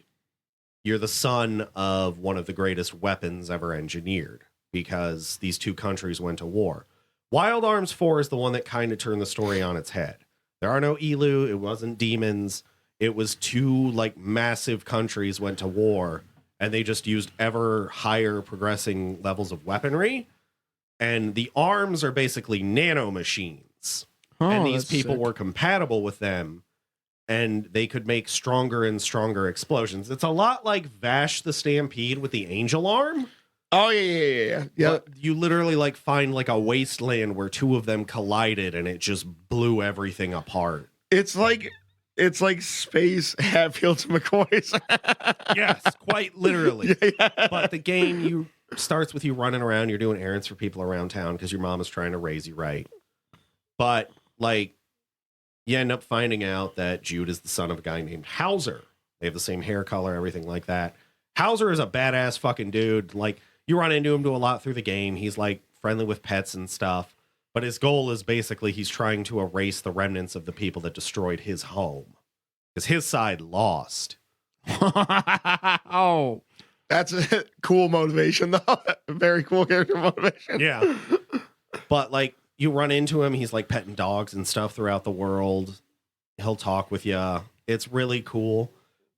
you're the son of one of the greatest weapons ever engineered because these two countries went to war. Wild Arms 4 is the one that kind of turned the story on its head. There are no Elu, it wasn't demons. It was two like massive countries went to war and they just used ever higher progressing levels of weaponry. And the arms are basically nano machines. And these people were compatible with them. And they could make stronger and stronger explosions. It's a lot like Vash the Stampede with the Angel Arm. Oh, yeah. But you literally like find like a wasteland where two of them collided and it just blew everything apart. It's like space Hatfields and McCoys. Yes, quite literally. Yeah. But the game starts with you running around. You're doing errands for people around town because your mom is trying to raise you right. But like, you end up finding out that Jude is the son of a guy named Hauser. They have the same hair color, everything like that. Hauser is a badass fucking dude. Like, you run into him a lot through the game. He's like friendly with pets and stuff. But his goal is basically he's trying to erase the remnants of the people that destroyed his home. Because his side lost. Oh. That's a cool motivation, though. Very cool character motivation. Yeah. But like, you run into him, he's like petting dogs and stuff throughout the world. He'll talk with you. It's really cool.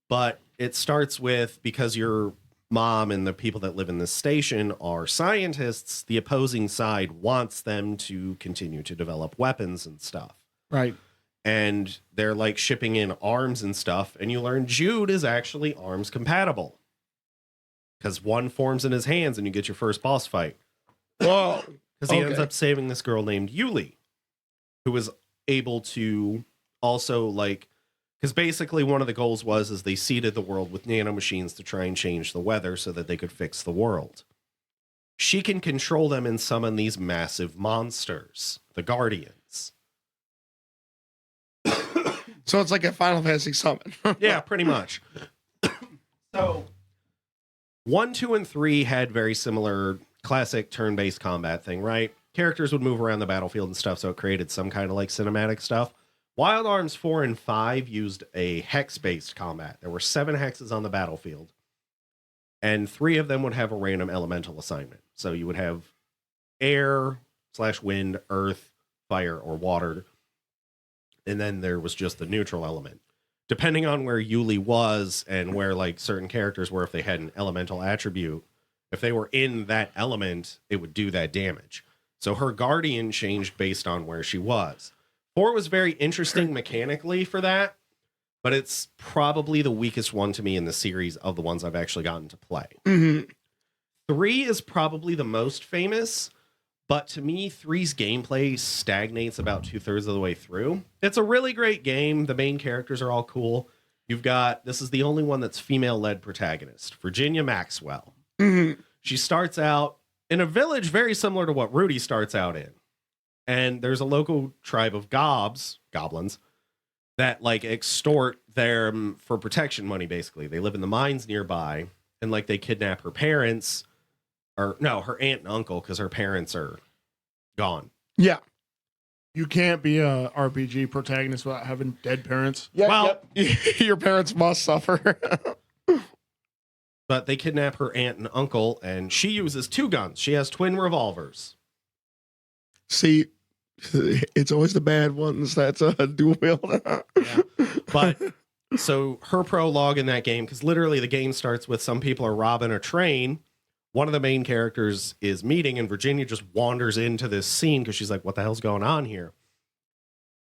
But it starts with, because your mom and the people that live in this station are scientists, the opposing side wants them to continue to develop weapons and stuff. Right. And they're like shipping in arms and stuff. And you learn Jude is actually arms compatible. Because one forms in his hands and you get your first boss fight. Whoa. Because he ends up saving this girl named Yuli, who was able to also like, because basically one of the goals was they seeded the world with nanomachines to try and change the weather so that they could fix the world. She can control them and summon these massive monsters, the Guardians. So it's like a Final Fantasy summon. Yeah, pretty much. So 1, 2, and 3 had very similar classic turn-based combat thing, right? Characters would move around the battlefield and stuff, so it created some kind of like cinematic stuff. Wild Arms 4 and 5 used a hex-based combat. There were 7 hexes on the battlefield, and 3 of them would have a random elemental assignment. So you would have air/wind, earth, fire, or water, and then there was just the neutral element. Depending on where Yuli was and where like certain characters were, if they had an elemental attribute, if they were in that element, it would do that damage. So her guardian changed based on where she was. 4 was very interesting mechanically for that, but it's probably the weakest one to me in the series of the ones I've actually gotten to play. Mm-hmm. 3 is probably the most famous, But to me, 3's gameplay stagnates about 2/3 of the way through. It's a really great game. The main characters are all cool. You've got, this is the only one that's female-led protagonist, Virginia Maxwell. Mhm. She starts out in a village very similar to what Rudy starts out in. And there's a local tribe of goblins, that like extort them for protection money, basically. They live in the mines nearby, and like they kidnap her parents, or no, her aunt and uncle, because her parents are gone. Yeah. You can't be a RPG protagonist without having dead parents. Yeah. Well- your parents must suffer. But they kidnap her aunt and uncle, and she uses 2 guns. She has twin revolvers. See, it's always the bad ones that's a dual wield. Yeah. But so her prologue in that game, because literally the game starts with some people are robbing a train. One of the main characters is meeting, and Virginia just wanders into this scene because she's like, what the hell's going on here?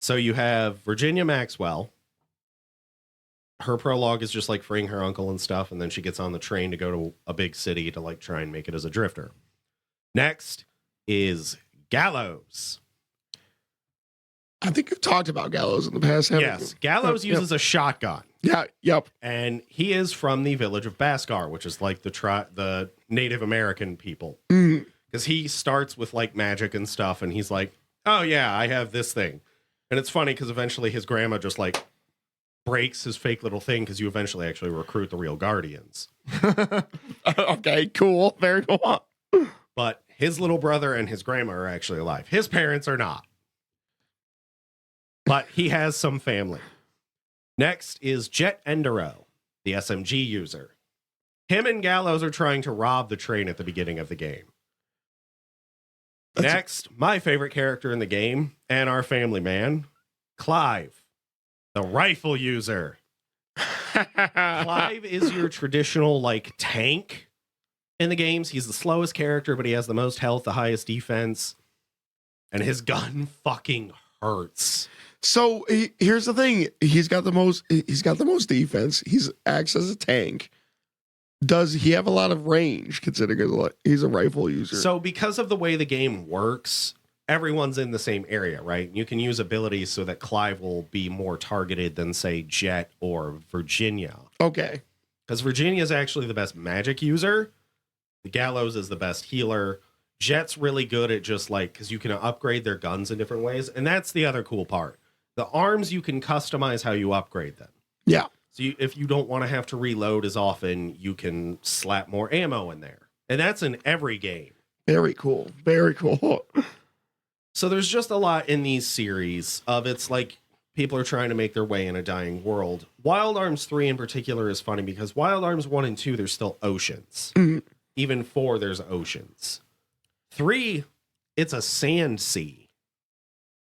So you have Virginia Maxwell. Her prologue is just like freeing her uncle and stuff, and then she gets on the train to go to a big city to like try and make it as a drifter. Next is Gallows. I think you've talked about Gallows in the past. Haven't Yes, you? Gallows Yep. uses a shotgun. Yeah. Yep. And he is from the village of Baskar, which is like the Native American people. Mhm. Because he starts with like magic and stuff, and he's like, oh yeah, I have this thing. And it's funny because eventually his grandma just like breaks his fake little thing, because you eventually actually recruit the real Guardians. Okay. Cool. Very cool. But his little brother and his grandma are actually alive. His parents are not. But he has some family. Next is Jet Endero, the SMG user. Him and Gallows are trying to rob the train at the beginning of the game. Next, my favorite character in the game, and our family man, Clive, the rifle user. Clive is your traditional like tank in the games. He's the slowest character, but he has the most health, the highest defense, and his gun fucking hurts. So here's the thing: he's got the most defense. He's acts as a tank. Does he have a lot of range? Considering he's a rifle user. So because of the way the game works, everyone's in the same area, right? You can use abilities so that Clive will be more targeted than, say, Jet or Virginia. Okay. Because Virginia is actually the best magic user. The Gallows is the best healer. Jet's really good at just like, because you can upgrade their guns in different ways. And that's the other cool part. The arms, you can customize how you upgrade them. Yeah. So if you don't want to have to reload as often, you can slap more ammo in there. And that's in every game. Very cool. Very cool. So there's just a lot in these series of it's like people are trying to make their way in a dying world. Wild Arms 3 in particular is funny because Wild Arms 1 and 2, there's still oceans. Mhm. Even 4, there's oceans. 3, it's a sand sea.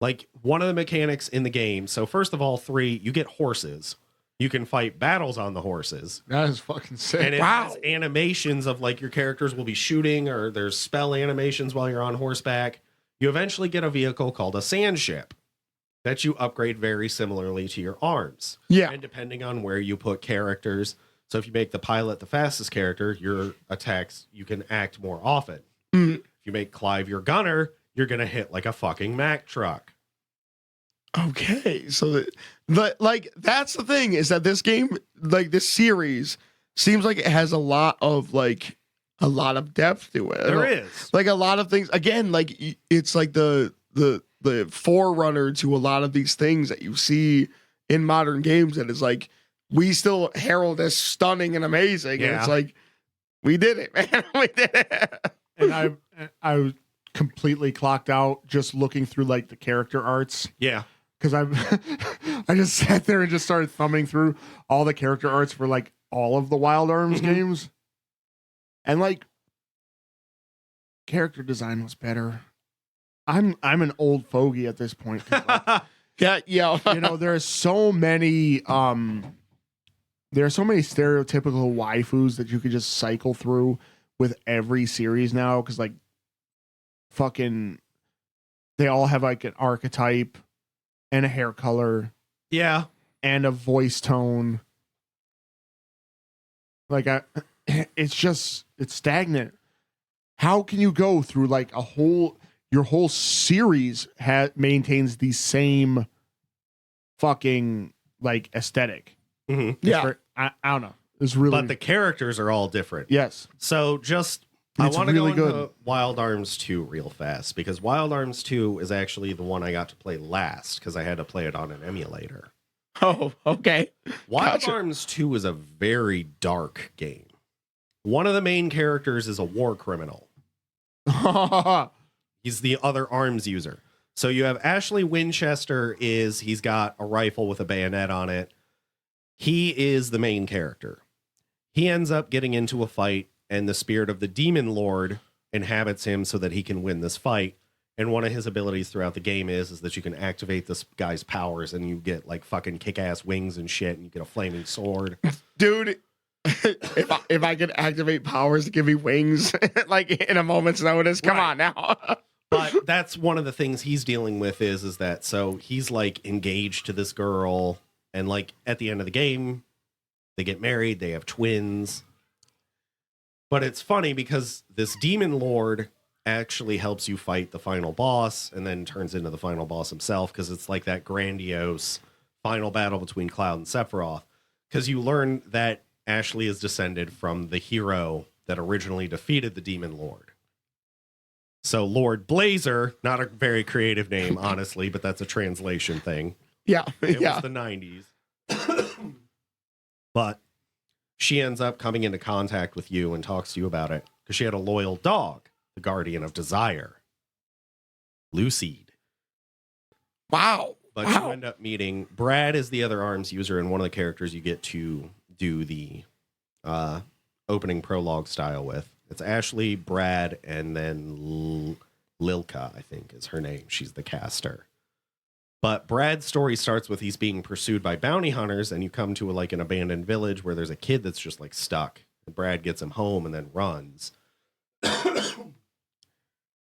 Like one of the mechanics in the game. So first of all, 3, you get horses. You can fight battles on the horses. That is fucking sick. And it Wow. has animations of like your characters will be shooting, or there's spell animations while you're on horseback. You eventually get a vehicle called a sand ship that you upgrade very similarly to your arms. Yeah. And depending on where you put characters. So if you make the pilot the fastest character, your attacks, you can act more often. Mhm. If you make Clive your gunner, you're going to hit like a fucking Mack truck. Okay, so like that's the thing, is that this game, like this series, seems like it has a lot of depth to it. There is. Like a lot of things. Again, like it's like the forerunner to a lot of these things that you see in modern games. That is like we still herald as stunning and amazing. And Yeah. it's like we did it, man. We did it. And I was completely clocked out just looking through like the character arts. Yeah. Because I just sat there and just started thumbing through all the character arts for like all of the Wild Arms Mhm. games. And like character design was better. I'm an old fogey at this point. 'Cause, like, Yeah. you know, there are so many stereotypical waifus that you could just cycle through with every series now, because like fucking they all have like an archetype and a hair color Yeah. and a voice tone. Like it's stagnant. How can you go through like a whole your whole series maintains the same fucking like aesthetic. Mhm. Yeah. I don't know. It's really, But the characters are all different. yes. So just I It's want to really go into good. Wild Arms 2 real fast because Wild Arms 2 is actually the one I got to play last because I had to play it on an emulator. Oh, okay. Wild Gotcha. Arms 2 is a very dark game. One of the main characters is a war criminal. He's the other arms user. So you have Ashley Winchester he's got a rifle with a bayonet on it. He is the main character. He ends up getting into a fight and the spirit of the demon lord inhabits him so that he can win this fight. And one of his abilities throughout the game is that you can activate this guy's powers and you get like fucking kick-ass wings and shit and you get a flaming sword. Dude, if I could activate powers to give me wings like in a moment's notice, come Right. on now. But that's one of the things he's dealing with is that so he's like engaged to this girl and like at the end of the game they get married, they have twins. But it's funny because this demon lord actually helps you fight the final boss and then turns into the final boss himself because it's like that grandiose final battle between Cloud and Sephiroth because you learn that Ashley is descended from the hero that originally defeated the demon lord. So Lord Blazer, not a very creative name, honestly, but that's a translation thing. Yeah. It Yeah. was the 90s. But she ends up coming into contact with you and talks to you about it because she had a loyal dog, the guardian of desire, Luciid. Wow. But Wow. you end up meeting Brad is the other arms user and one of the characters you get to do the opening prologue style with. It's Ashley, Brad, and then Lilka, I think is her name. She's the caster. But Brad's story starts with he's being pursued by bounty hunters, and you come to like an abandoned village where there's a kid that's just like stuck. And Brad gets him home and then runs.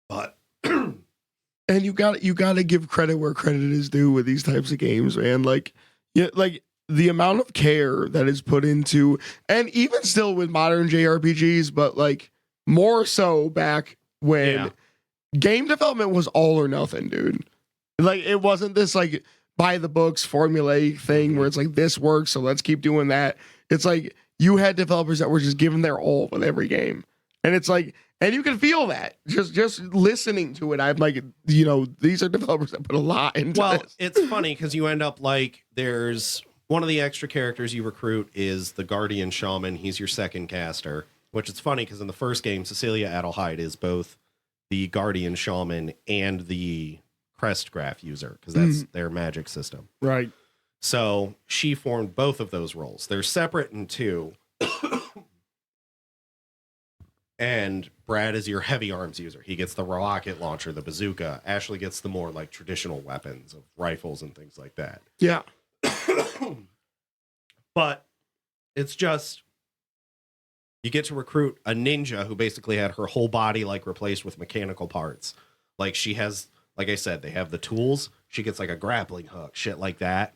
But And you got to give credit where credit is due with these types of games, man. Like, yeah, like the amount of care that is put into, and even still with modern JRPGs, but like more so back when Yeah. game development was all or nothing, dude. Like it wasn't this like by the books formulaic thing where it's like this works, so let's keep doing that. It's like you had developers that were just giving their all with every game, and it's like. And you can feel that just listening to it. I'm like, you know, these are developers that put a lot into well, this. it's funny because you end up like there's one of the extra characters you recruit is the Guardian Shaman. He's your second caster, which it's funny because in the first game, Cecilia Adelheid is both the Guardian Shaman and the Crest Graph user because that's their magic system. Right. So she formed both of those roles. They're separate in two. And Brad is your heavy arms user. He gets the rocket launcher, the bazooka. Ashley gets the more like traditional weapons of rifles and things like that. Yeah. But it's just you get to recruit a ninja who basically had her whole body like replaced with mechanical parts. Like she has, like I said, they have the tools. She gets like a grappling hook, shit like that.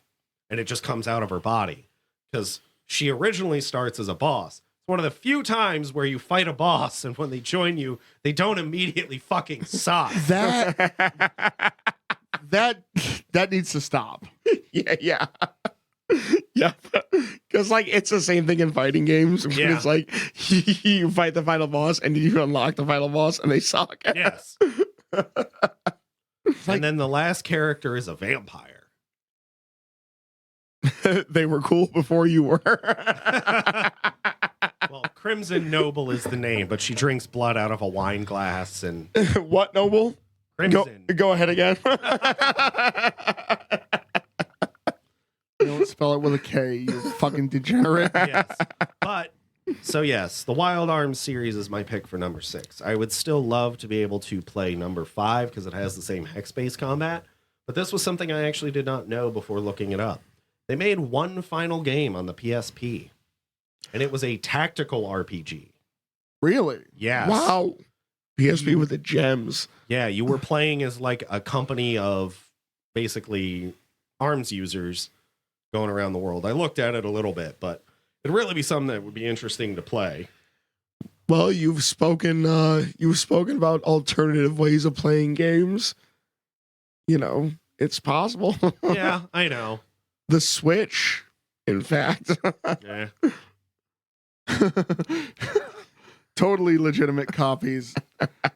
And it just comes out of her body. Because she originally starts as a boss. It's one of the few times where you fight a boss and when they join you, they don't immediately fucking suck. That needs to stop. Yeah. Yeah. Because like it's the same thing in fighting games. When Yeah. It's like you fight the final boss and you unlock the final boss and they suck. Yes. And then the last character is a vampire. They were cool before you were. Well, Crimson Noble is the name, but she drinks blood out of a wine glass and What, Noble? Crimson. Go ahead again. You don't spell it with a K, you fucking degenerate. Yes. But so yes, the Wild Arms series is my pick for number 6. I would still love to be able to play number 5 because it has the same hex-based combat. But this was something I actually did not know before looking it up. They made one final game on the PSP, and it was a tactical RPG. Really? Yes. Wow. PSP with the gems. Yeah, you were playing as like a company of basically arms users going around the world. I looked at it a little bit, but it'd really be something that would be interesting to play. Well, you've spoken about alternative ways of playing games. You know, it's possible. Yeah, I know. The Switch, in fact. Yeah. Totally legitimate copies.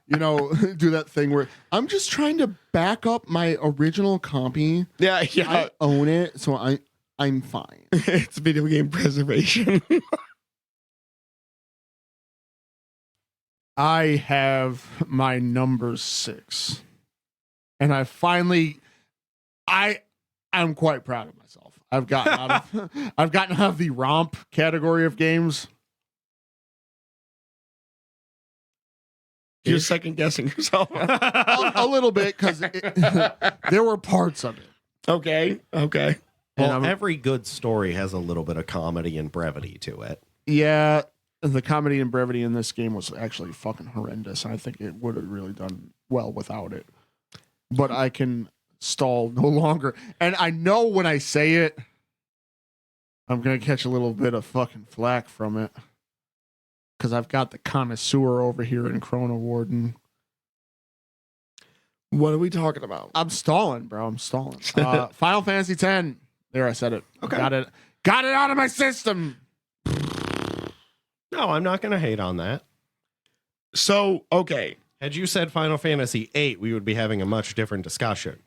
You know, do that thing where I'm just trying to back up my original copy. Yeah, I own it, so I'm fine. It's video game preservation. I have my number 6. And I'm quite proud of myself. I've gotten out of the romp category of games. You're second guessing yourself. a little bit, because there were parts of it. Okay. Well, every good story has a little bit of comedy and brevity to it. Yeah, the comedy and brevity in this game was actually fucking horrendous. I think it would have really done well without it. But I can stall no longer. And I know when I say it, I'm going to catch a little bit of fucking flack from it. Because I've got the connoisseur over here in Chrono Warden. What are we talking about? I'm stalling, bro. I'm stalling. Final Fantasy X. There, I said it. Okay. Got it out of my system. No, I'm not going to hate on that. So, okay. Had you said Final Fantasy VIII, we would be having a much different discussion.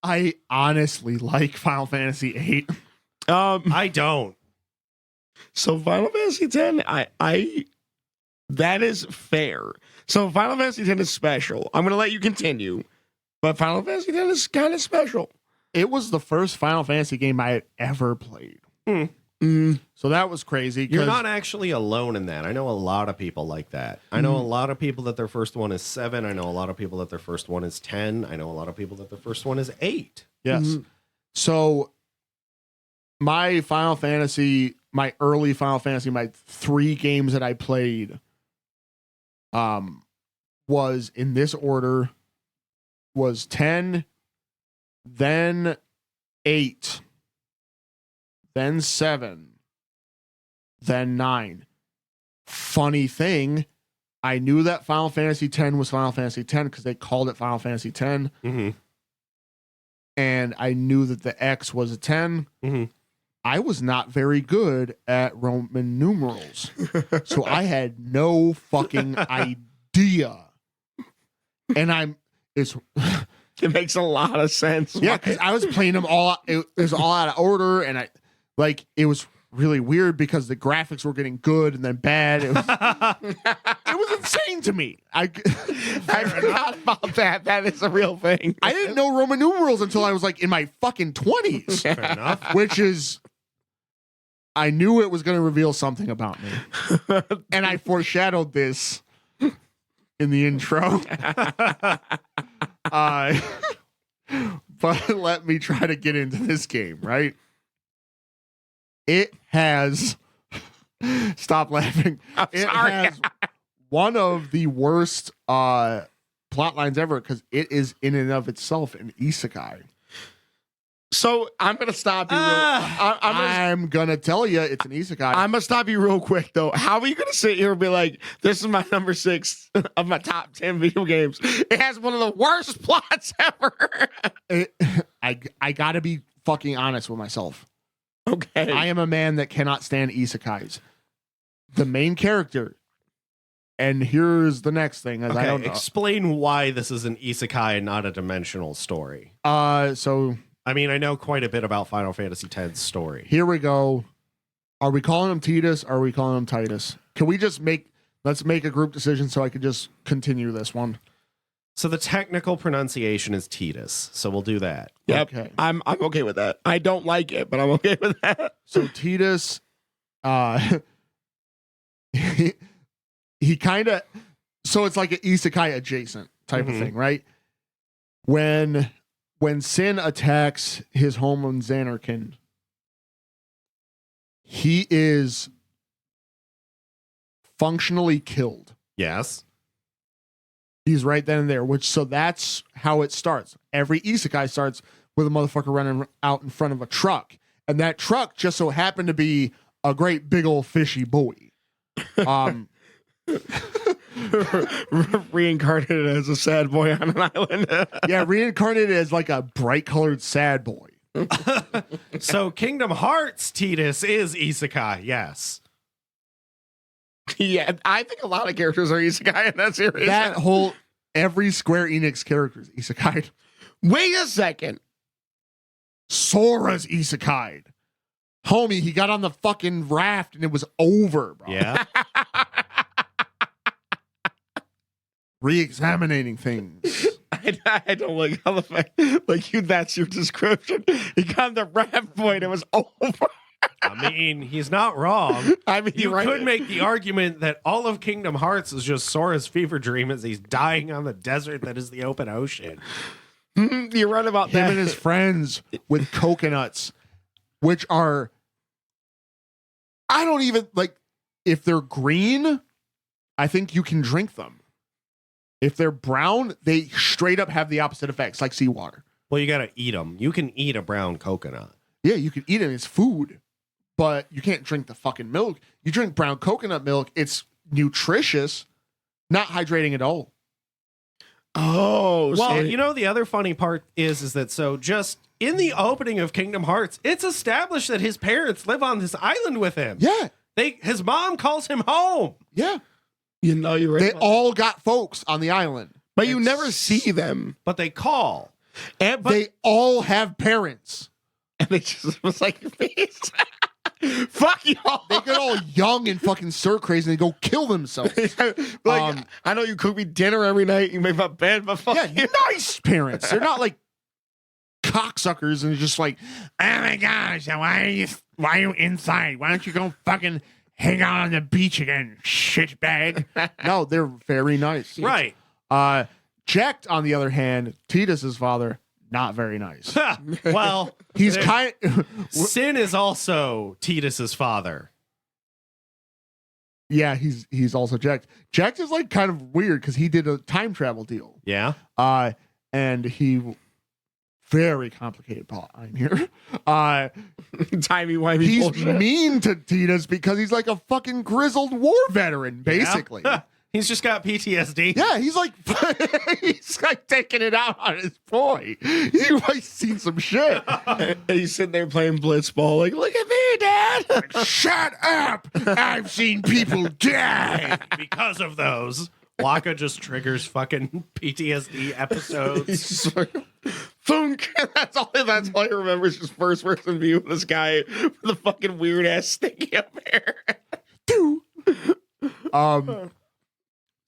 I honestly like Final Fantasy VIII. I don't. So Final Fantasy X, I that is fair. So Final Fantasy X is special. I'm gonna let you continue, but Final Fantasy X is kind of special. It was the first Final Fantasy game I had ever played. So that was crazy. You're not actually alone in that. I know a lot of people like that. I know a lot of people that their first one is 7. I know a lot of people that their first one is 10. I know a lot of people that their first one is 8. Yes. So my early Final Fantasy, my 3 games that I played was in this order, was 10, then 8, then 7, then 9. Funny thing, I knew that Final Fantasy X was Final Fantasy X because they called it Final Fantasy X. Mm-hmm. And I knew that the X was a 10. Mm-hmm. I was not very good at Roman numerals. So I had no fucking idea. And it makes a lot of sense. Yeah, because I was playing them all. It was all out of order, and it was really weird because the graphics were getting good and then bad. It was insane to me. I forgot about that. That is a real thing. I didn't know Roman numerals until I was like in my fucking 20s. Fair enough. Which is, I knew it was going to reveal something about me, and I foreshadowed this in the intro. But let me try to get into this game, right? It has stop laughing. It has one of the worst plot lines ever because it is in and of itself an isekai. So I'm gonna stop you. I'm gonna tell you it's an isekai. I'm gonna stop you real quick though. How are you gonna sit here and be like, "This is my number 6 of my top 10 video games"? It has one of the worst plots ever. I gotta be fucking honest with myself. Okay. I am a man that cannot stand isekais. The main character, and here's the next thing. Okay, I don't know. Explain why this is an isekai and not a dimensional story. So I mean, I know quite a bit about Final Fantasy X's story. Here we go. Are we calling him Titus? Or are we calling him Titus? Can we just let's make a group decision so I can just continue this one? So the technical pronunciation is Titus. So we'll do that. Yep. Okay. I'm okay with that. I don't like it, but I'm okay with that. So Titus, he kind of, so it's like an isekai adjacent type of thing, right? When Sin attacks his home on Xanarkand, he is functionally killed. Yes. He's right then and there, so that's how it starts. Every isekai starts with a motherfucker running out in front of a truck. And that truck just so happened to be a great big old fishy buoy. Reincarnated as a sad boy on an island. Yeah, reincarnated as like a bright colored sad boy. So Kingdom Hearts Tidus is isekai, yes. Yeah, I think a lot of characters are isekai in that series. That whole every Square Enix character is isekai. Wait a second. Sora's isekai. Homie, he got on the fucking raft and it was over, bro. Yeah. Re-examining things. I don't like how the fact, like you, that's your description. He got on the raft point, it was over. I mean, he's not wrong. I mean, You you're right. could make the argument that all of Kingdom Hearts is just Sora's fever dream as he's dying on the desert that is the open ocean. You're right about Him that. and his friends with coconuts, which are, I don't even like, if they're green, I think you can drink them. If they're brown, they straight up have the opposite effects, like seawater. Well, you got to eat them. You can eat a brown coconut. Yeah, you can eat it. It's food, but you can't drink the fucking milk. You drink brown coconut milk. It's nutritious, not hydrating at all. Oh, Well, so- you know, the other funny part is that so just in the opening of Kingdom Hearts, it's established that his parents live on this island with him. Yeah, His mom calls him home. yeah. you know you're right. They about all got folks on the island. but you It's- never see them. But they call. And, They all have parents. and they just was like, fuck y'all. They get all young and fucking stir crazy and they go kill themselves. like, I know you cook me dinner every night. You make my bed, but fuck Yeah, you. nice parents. They're not like cocksuckers and just like, oh my gosh, why are you inside? Why don't you go fucking hang out on the beach again, shitbag? No, they're very nice. Right. Jacked, on the other hand, Tidus's father, not very nice. Well, He's there- kind Sin is also Tidus's father. yeah, he's also Jacked. Jacked is like kind of weird because he did a time travel deal. Yeah. And he very complicated plot line here. Timey-wimey He's bullshit. mean to Tidus because he's like a fucking grizzled war veteran, basically. Yeah. He's just got PTSD. Yeah, he's like he's like taking it out on his boy. He's like seen some shit. And he's sitting there playing blitzball, like, look at me, Dad. Shut up! I've seen people die. Because of those, Waka just triggers fucking PTSD episodes. He's just like, thunk. That's all he remembers, just first person view of this guy with the fucking weird ass sticky up hair.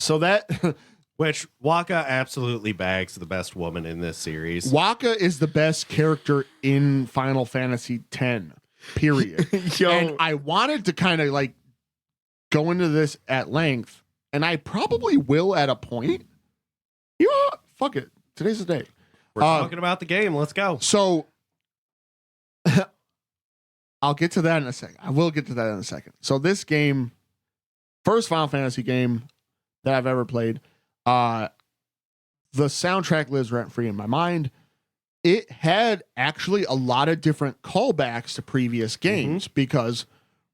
So that Which Waka absolutely bags the best woman in this series. Waka is the best character in Final Fantasy X. Period. Yo, And I wanted to kind of like go into this at length, and I probably will at a point. You know what? Fuck it. Today's the day. We're talking about the game. Let's go. So I'll get to that in a second. I will get to that in a second. So this game, first Final Fantasy game that I've ever played, the soundtrack lives rent free in my mind. It had actually a lot of different callbacks to previous games because,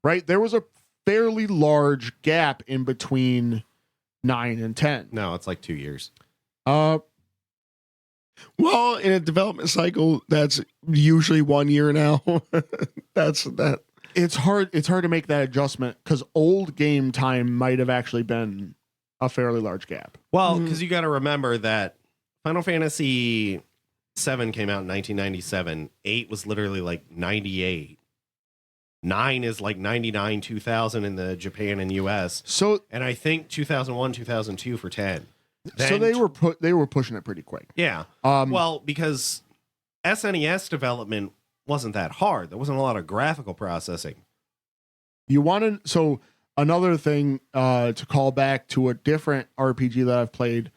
right, there was a fairly large gap in between 9 and 10. No, it's like 2 years. well, in a development cycle, that's usually 1 year now. That's that. It's hard to make that adjustment because old game time might have actually been a fairly large gap. Well, because you got to remember that Final Fantasy 7 came out in 1997. 8 was literally like 98. 9 is like 99, 2000 in the Japan and US. So And I think 2001, 2002 for 10. so they were pushing it pretty quick. Yeah. Well, because SNES development wasn't that hard. There wasn't a lot of graphical processing. So another thing to call back to a different RPG that I've played,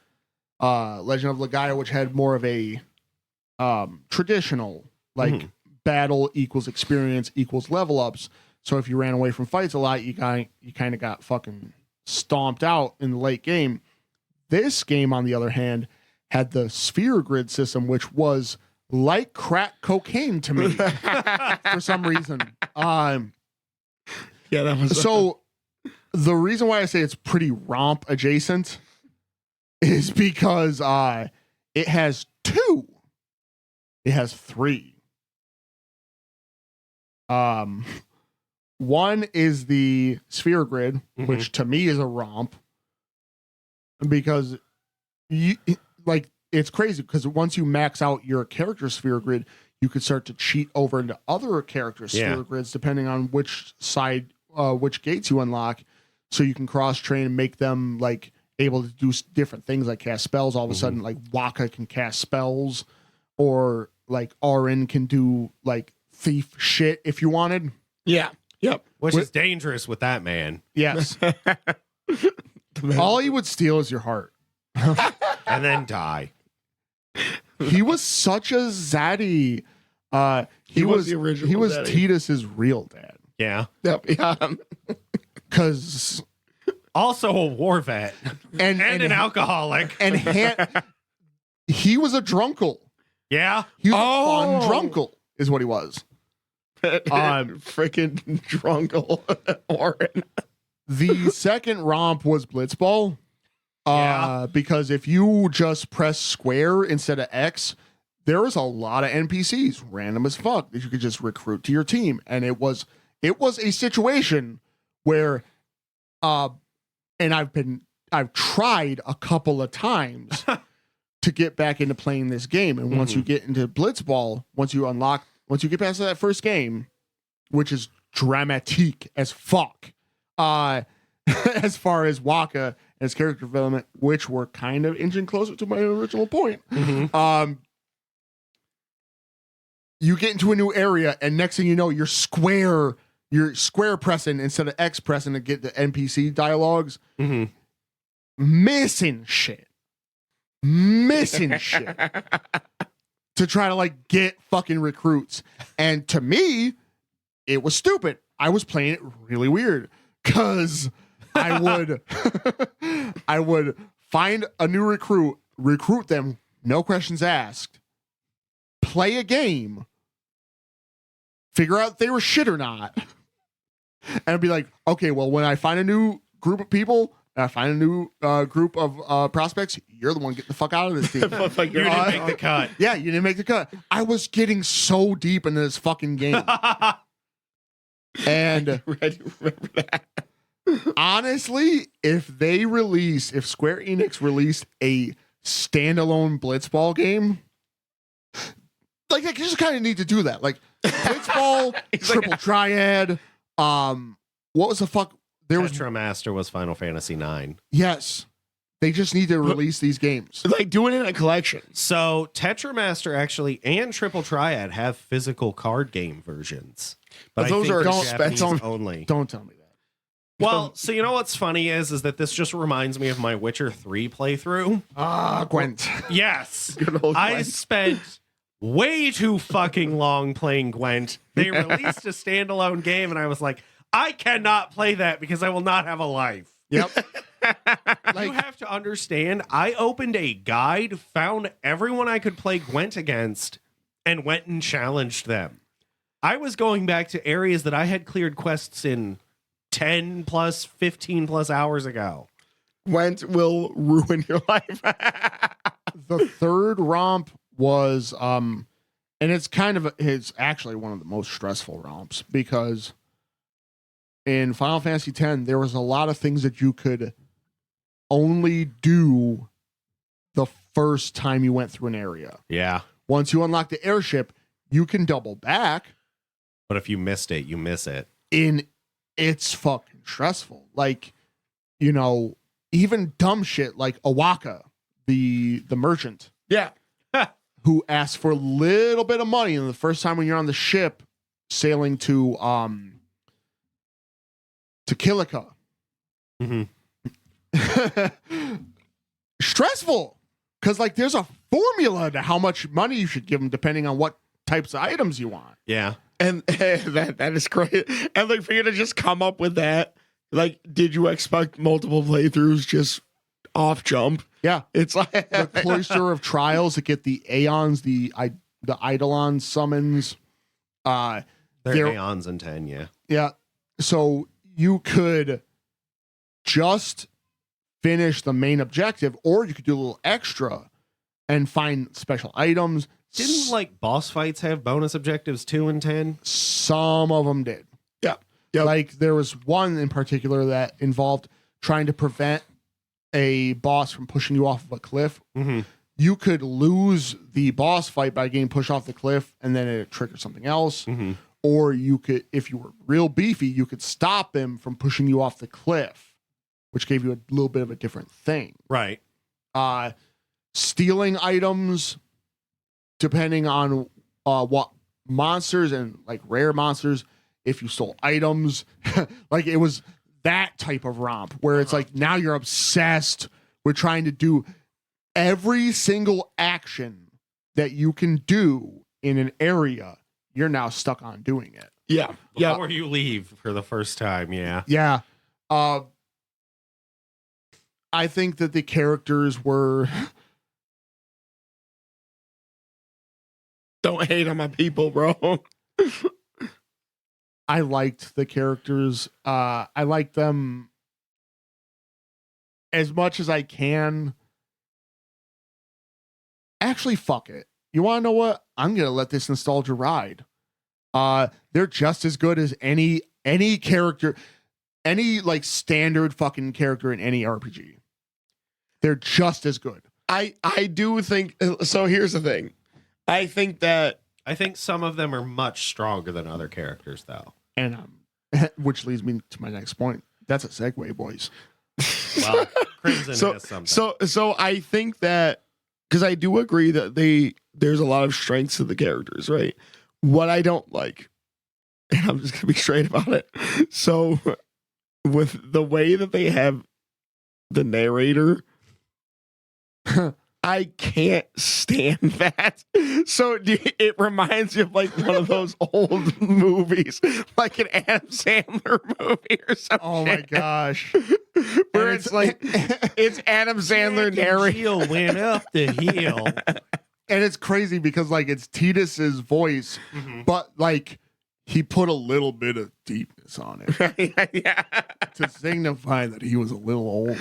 Legend of Legaia, which had more of a traditional like battle equals experience equals level ups. So if you ran away from fights a lot, you kind of got fucking stomped out in the late game. This game, on the other hand, had the sphere grid system, which was like crack cocaine to me for some reason. Yeah, that was So the reason why I say it's pretty romp adjacent is because it has two. It has three. One is the sphere grid, which to me is a romp because you like it's crazy because once you max out your character sphere grid, you could start to cheat over into other character sphere grids depending on which side, which gates you unlock. So you can cross train and make them like able to do different things like cast spells. All of a sudden, like Waka can cast spells, or like RN can do like thief shit if you wanted. Yeah. Yep. Which is dangerous with that man. Yes. All he would steal is your heart. And then die. He was such a zaddy. He was the original. He was daddy. Titus's real dad. Yeah. Yep. Yeah. Because Also a war vet. and an alcoholic. and he was a drunkle. Yeah. He was a fun drunkle, is what he was. Freaking drunkle. Orin. The second romp was Blitzball. Because if you just press square instead of X, there was a lot of NPCs, random as fuck, that you could just recruit to your team. And it was a situation where and I've tried a couple of times to get back into playing this game. And once you get into Blitzball, once you get past that first game, which is dramatique as fuck, as far as Waka and his character development, which were kind of inching closer to my original point. You get into a new area, and next thing you know, you're square pressing instead of X pressing to get the NPC dialogues. Missing shit to try to like get fucking recruits. And to me, it was stupid. I was playing it really weird because I would find a new recruit them, no questions asked, play a game, figure out if they were shit or not, and I'd be like, okay, well, when I find a new group of people, I find a new group of prospects, you're the one getting the fuck out of this team. You didn't make the cut. Yeah, you didn't make the cut. I was getting so deep into this fucking game. And Remember that? honestly, if Square Enix released a standalone Blitzball game, like they just kind of need to do that. Like Blitzball, Triple Triad, what was the fuck? There was Tetramaster was Final Fantasy IX. Yes. They just need to release these games. Like do it in a collection. So Tetramaster actually and Triple Triad have physical card game versions. But I those think are they're expensive. Japanese only. Don't tell me that. Well, so you know what's funny is that this just reminds me of my Witcher 3 playthrough. Gwent. Yes. Good old I Gwent. spent way too fucking long playing Gwent. They released a standalone game and I was like, I cannot play that because I will not have a life. Yep. You have to understand, I opened a guide, found everyone I could play Gwent against, and went and challenged them. I was going back to areas that I had cleared quests in 10 plus, 15 plus hours ago. Gwent will ruin your life. The third romp was and it's actually one of the most stressful romps because in Final Fantasy X there was a lot of things that you could only do the first time you went through an area. Yeah. Once you unlock the airship, you can double back. But if you missed it, you miss it. It's fucking stressful. Like, you know, even dumb shit like Awaka, the merchant. Yeah. Who asks for a little bit of money, and the first time when you're on the ship sailing to Kilika. Stressful. Because like there's a formula to how much money you should give them depending on what types of items you want. Yeah. And that is great. And like for you to just come up with that, like, did you expect multiple playthroughs just off jump? Yeah. It's like The Cloister of Trials to get the Aeons, the Eidolon summons. They're There- Aeons in 10, yeah. Yeah. So you could just finish the main objective, or you could do a little extra and find special items. Didn't like boss fights have bonus objectives 2 and 10? Some of them did. Yeah. Yep. Like there was one in particular that involved trying to prevent a boss from pushing you off of a cliff. Mm-hmm. You could lose the boss fight by getting pushed off the cliff and then it triggers something else. Mm-hmm. Or you could, if you were real beefy, you could stop him from pushing you off the cliff, which gave you a little bit of a different thing. Right. Stealing items, depending on what monsters and like rare monsters, if you stole items, like it was that type of romp where it's like now you're obsessed with trying to do every single action that you can do in an area. You're now stuck on doing it. Yeah. Yeah. Before you leave for the first time, yeah. Yeah. I think that the characters were Don't hate on my people, bro. I liked the characters. I like them as much as I can. Actually, fuck it. You want to know what? I'm going to let this nostalgia ride. They're just as good as any character, any like standard fucking character in any RPG. They're just as good. I do think so. Here's the thing. I think some of them are much stronger than other characters, though. And which leads me to my next point. That's a segue, boys. Well, Crimson has something. So I think that because I do agree that there's a lot of strengths to the characters, right? What I don't like, and I'm just gonna be straight about it. So with the way that they have the narrator, I can't stand that. So it reminds me of like one of those old movies, like an Adam Sandler movie or something. Oh my gosh. Where it's like it's Adam Sandler narrating. Heel went up the hill. And it's crazy because like it's Titus's voice, but like he put a little bit of deepness on it Yeah. to signify that he was a little older.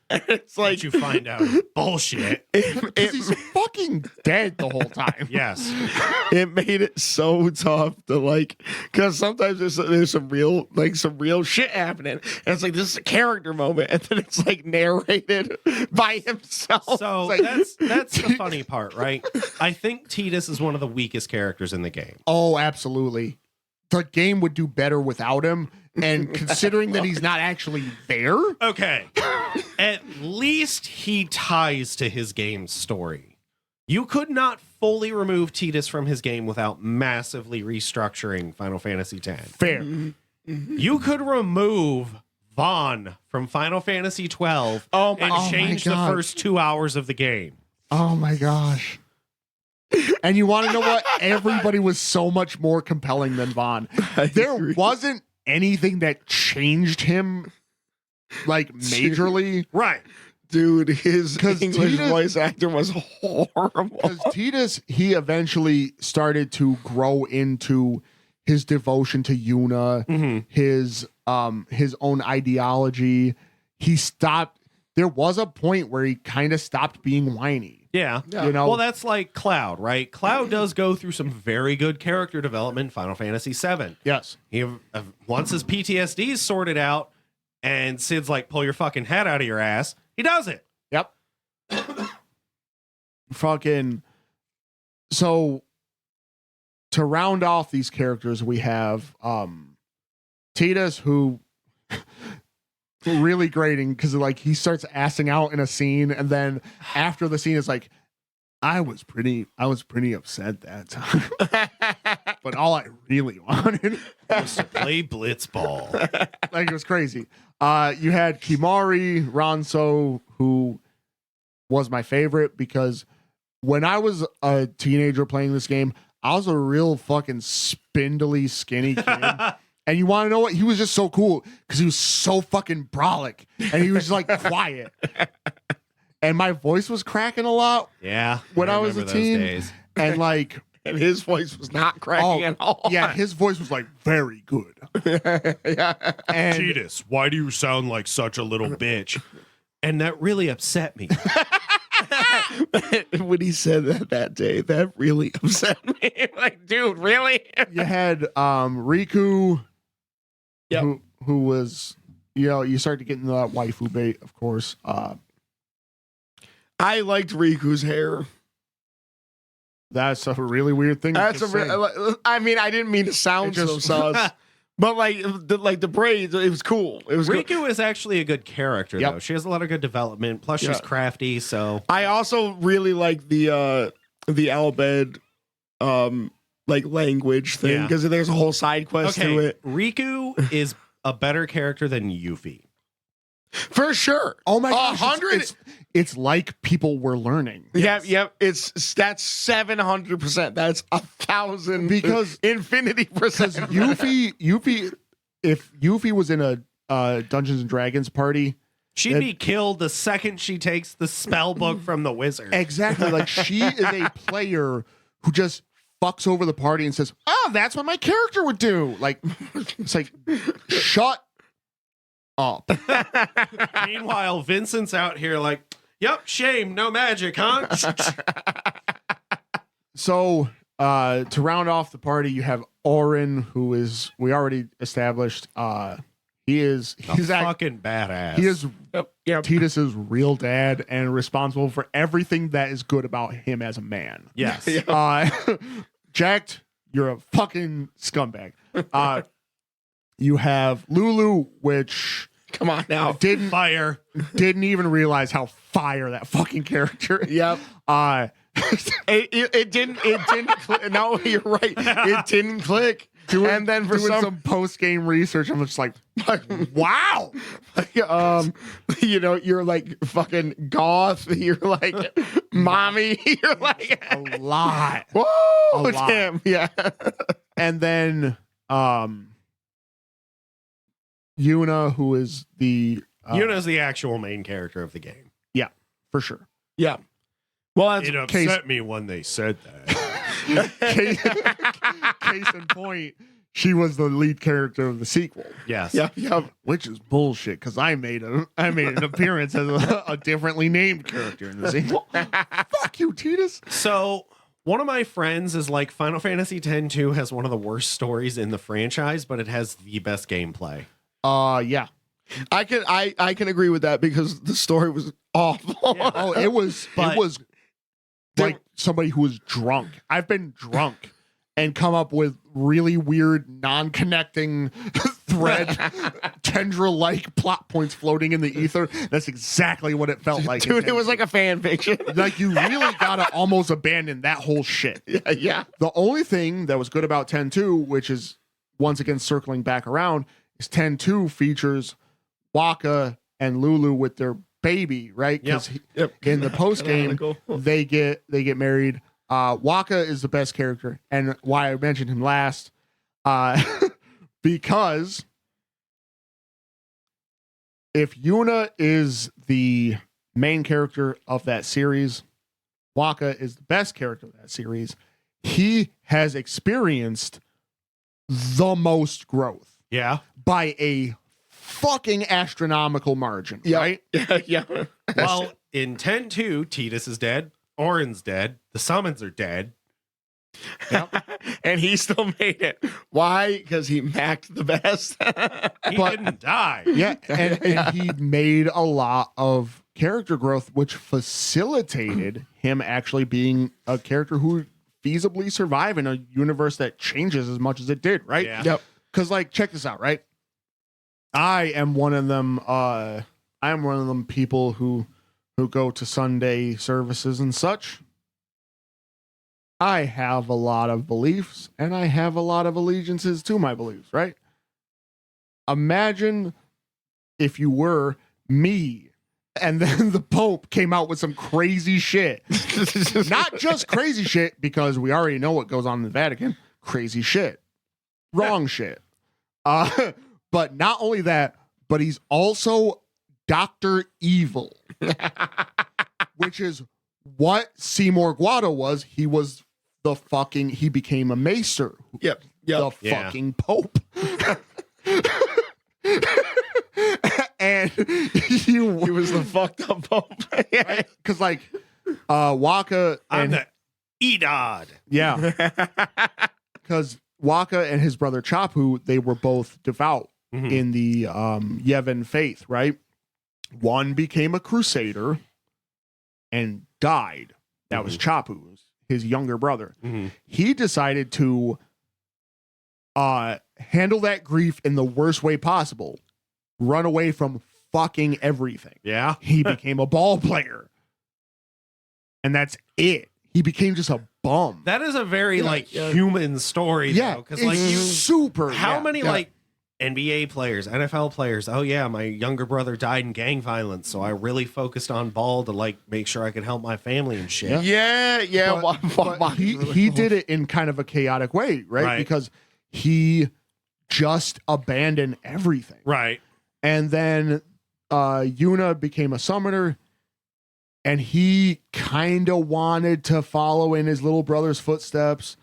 It's like Did you find out it's bullshit? Because he's fucking dead the whole time. Yes. It made it so tough to like, because sometimes there's some real shit happening, and it's like this is a character moment, and then it's like narrated by himself. So It's like- that's the funny part, right? I think Titus is one of the weakest characters in the game. Oh, absolutely. The game would do better without him. And considering that he's not actually there, Okay. At least he ties to his game's story. You could not fully remove Titus from his game without massively restructuring Final Fantasy X. fair. You could remove Vaughn from Final Fantasy 12 Oh and my change the God. first 2 hours of the game. Oh my gosh. And you want to know what? Everybody was so much more compelling than Vaughn. There wasn't anything that changed him like majorly. Right. Dude, his 'Cause English Titus- voice actor was horrible. Because Titus, he eventually started to grow into his devotion to Yuna, his own ideology. He stopped. There was a point where he kind of stopped being whiny. Yeah. You know? Well, that's like Cloud, right? Cloud does go through some very good character development in Final Fantasy VII. Yes. He once his PTSD is sorted out and Sid's like, pull your fucking head out of your ass, he does it. Yep. Fucking. So to round off these characters, we have Titus, who really grating because like he starts assing out in a scene, and then after the scene is like, I was pretty upset that time. But all I really wanted Was to play blitzball. like it was crazy. You had Kimari Ranso, who was my favorite because when I was a teenager playing this game, I was a real fucking spindly, skinny kid. And you want to know what? He was just so cool because he was so fucking brolic and he was like quiet. And my voice was cracking a lot Yeah. when I was a remember those teen. days. And like And his voice was not cracking at all. Yeah, his voice was like very good. Yeah. And Titus, why do you sound like such a little bitch? And that really upset me. When he said that day, that really upset me. Like, dude, really? you had Riku, Yep. who was, you start to get into that waifu bait, of course. I liked Riku's hair. That's a really weird thing. That's to say. I mean, I didn't mean to sound so sus, but like the braids, it was cool. It was good. Riku is actually a good character, Yep. though. She has a lot of good development. Plus, she's Yeah. crafty, so I also really like the Albed like language thing Yeah. because there's a whole side quest to it. Riku is a better character than Yuffie. For sure. Oh my gosh, 100. It's like people were learning. Yep. That's 700%. That's 1,000 Because infinity percent. Yuffie, if Yuffie was in a Dungeons and Dragons party, She'd be killed the second she takes the spell book from the wizard. exactly, like she is a player who just fucks over the party and says, "Oh, that's what my character would do." Like, it's like, shut up. Meanwhile, Vincent's out here like, "Yep, shame, no magic, huh?" So, to round off the party, you have Orin, who is, we already established, he's fucking badass. he is Yep. Titus's real dad and responsible for everything that is good about him as a man. Yes. Yeah. Jacked, you're a fucking scumbag. You have Lulu, which Come on now. didn't Fire. even realize how fire that fucking character is. Yep. It didn't click. No, you're right. It didn't click. And then for doing some some post game research, I'm just like, wow. you're like fucking goth. You're like mommy. You're like A lot. whoa, A lot. damn, yeah. And then Yuna, who is the Yuna's the actual main character of the game. for sure. Yeah. Well, that's It upset me when they said that. Case in point, she was the lead character of the sequel, Yes. yeah. which is bullshit because I made an appearance as a differently named character in the sequel. Fuck you, Titus. So one of my friends is like, Final Fantasy X-2 has one of the worst stories in the franchise, but it has the best gameplay. Yeah. I can agree with that because the story was awful. Oh, it was But- like somebody who was drunk. I've been drunk and come up with really weird, non-connecting thread, tendril-like plot points floating in the ether. That's exactly what it felt like. Dude, it was like a fan fiction. Like you really gotta almost abandon that whole shit. Yeah. The only thing that was good about 10-2, which is once again circling back around, is 10-2 features Waka and Lulu with their baby, right? Because Yep. in the post game Canonical. they get married. Waka is the best character, and why I mentioned him last, because if Yuna is the main character of that series, Waka is the best character of that series. He has experienced the most growth Yeah. by a fucking astronomical margin, Yeah. right? Yeah. Well, in 10-2, Titus is dead. Orin's deid. The summons are dead. And he still made it. Why? Because he macked the best. He But- didn't die. Yeah, and he made a lot of character growth, which facilitated him actually being a character who feasibly survive in a universe that changes as much as it did, right? Yeah. Yep. Because, like, check this out, right? I am one of them. I am one of them people who go to Sunday services and such. I have a lot of beliefs, and I have a lot of allegiances to my beliefs, right? Imagine if you were me, and then the Pope came out with some crazy shit. Not just crazy shit, because we already know what goes on in the Vatican. Crazy shit. Wrong shit. But not only that, but he's also Dr. Evil, which is what Seymour Guado was. He was he became a maester. Yep. The Yeah. fucking Pope. And He was the fucked up Pope. because like Waka I'm and the Edod. yeah, because Waka and his brother Chapu, they were both devout Mhm. in the Yevon faith, right? One became a crusader and died. That was Chapu, his younger brother. Mhm. He decided to handle that grief in the worst way possible. Run away from fucking everything. Yeah. He became a ball player. And that's it. He became just a bum. That is a very yeah. human story. yeah, Because it's super. how yeah, many yeah. NBA players, NFL players? Oh yeah, my younger brother died in gang violence, so I really focused on ball to make sure I could help my family and shit. Yeah. But he did it in kind of a chaotic way, right? Because he just abandoned everything. Right. And then Yuna became a summoner, and he kind of wanted to follow in his little brother's footsteps,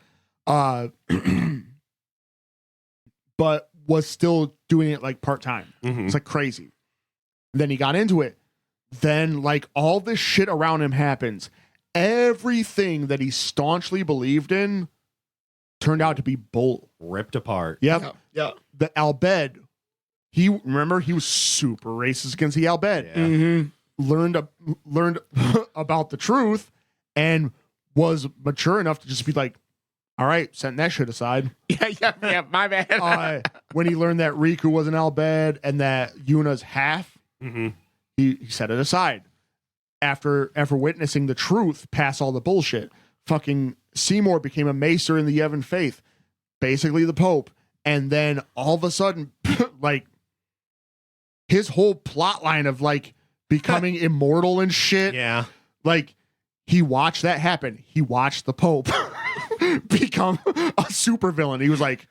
but was still doing it like part-time. Mhm. It's like crazy. Then he got into it. Then like all this shit around him happens. Everything that he staunchly believed in turned out to be bull. Ripped apart. Yep. Yeah. The Albed. He was super racist against the Albed. Yeah. Mm-hmm. Learned about the truth and was mature enough to just be like, all right, setting that shit aside. Yeah. My bad. When he learned that Riku was an Albed and that Yuna's half, Mm-hmm. he set it aside. After witnessing the truth pass all the bullshit, fucking Seymour became a maester in the Yevon faith, basically the Pope. And then all of a sudden, like, his whole plot line of like becoming immortal and shit. Yeah. Like, he watched that happen. He watched the Pope become a supervillain. He was like,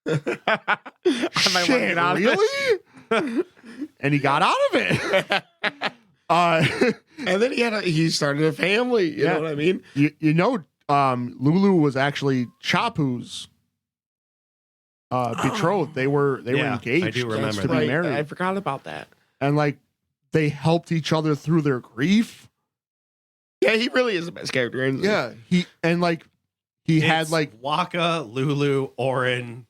shit, really? And he got out of it. And then he started a family. You know what I mean? Lulu was actually Chapu's betrothed. They were engaged. I do remember to that. be married. I forgot about that. And like they helped each other through their grief. Yeah, he really is the best character. Isn't he? Yeah, he had It's like Waka, Lulu, Orin.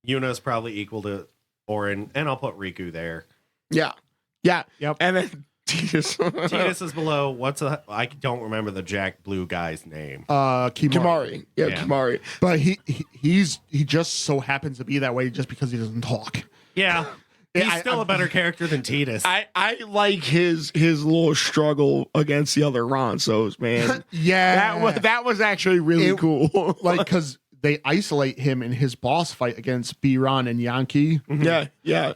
Yuna's probably equal to Orin, and I'll put Riku there. Yeah. Yep. And then Tidus. Tidus is below. I don't remember the Jack Blue guy's name. Kimari. Yeah, Yeah. Kimari. But he just so happens to be that way just because he doesn't talk. Yeah. He's I- still a better character than Tidus. I like his little struggle against the other Ronsos, man. Yeah, that was actually really cool. like because they isolate him in his boss fight against Biran and Yankee, yeah.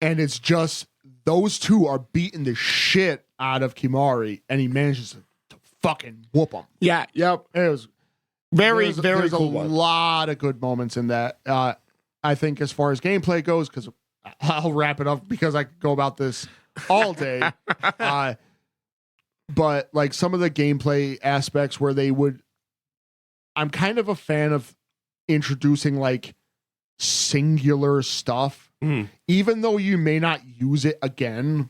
and it's just those two are beating the shit out of Kimari, and he manages to fucking whoop him. Yeah, yep. It was Very there's cool a one. lot of good moments in that. I think as far as gameplay goes, because I'll wrap it up because I could go about this all day. But like some of the gameplay aspects where I'm kind of a fan of introducing like singular stuff, even though you may not use it again.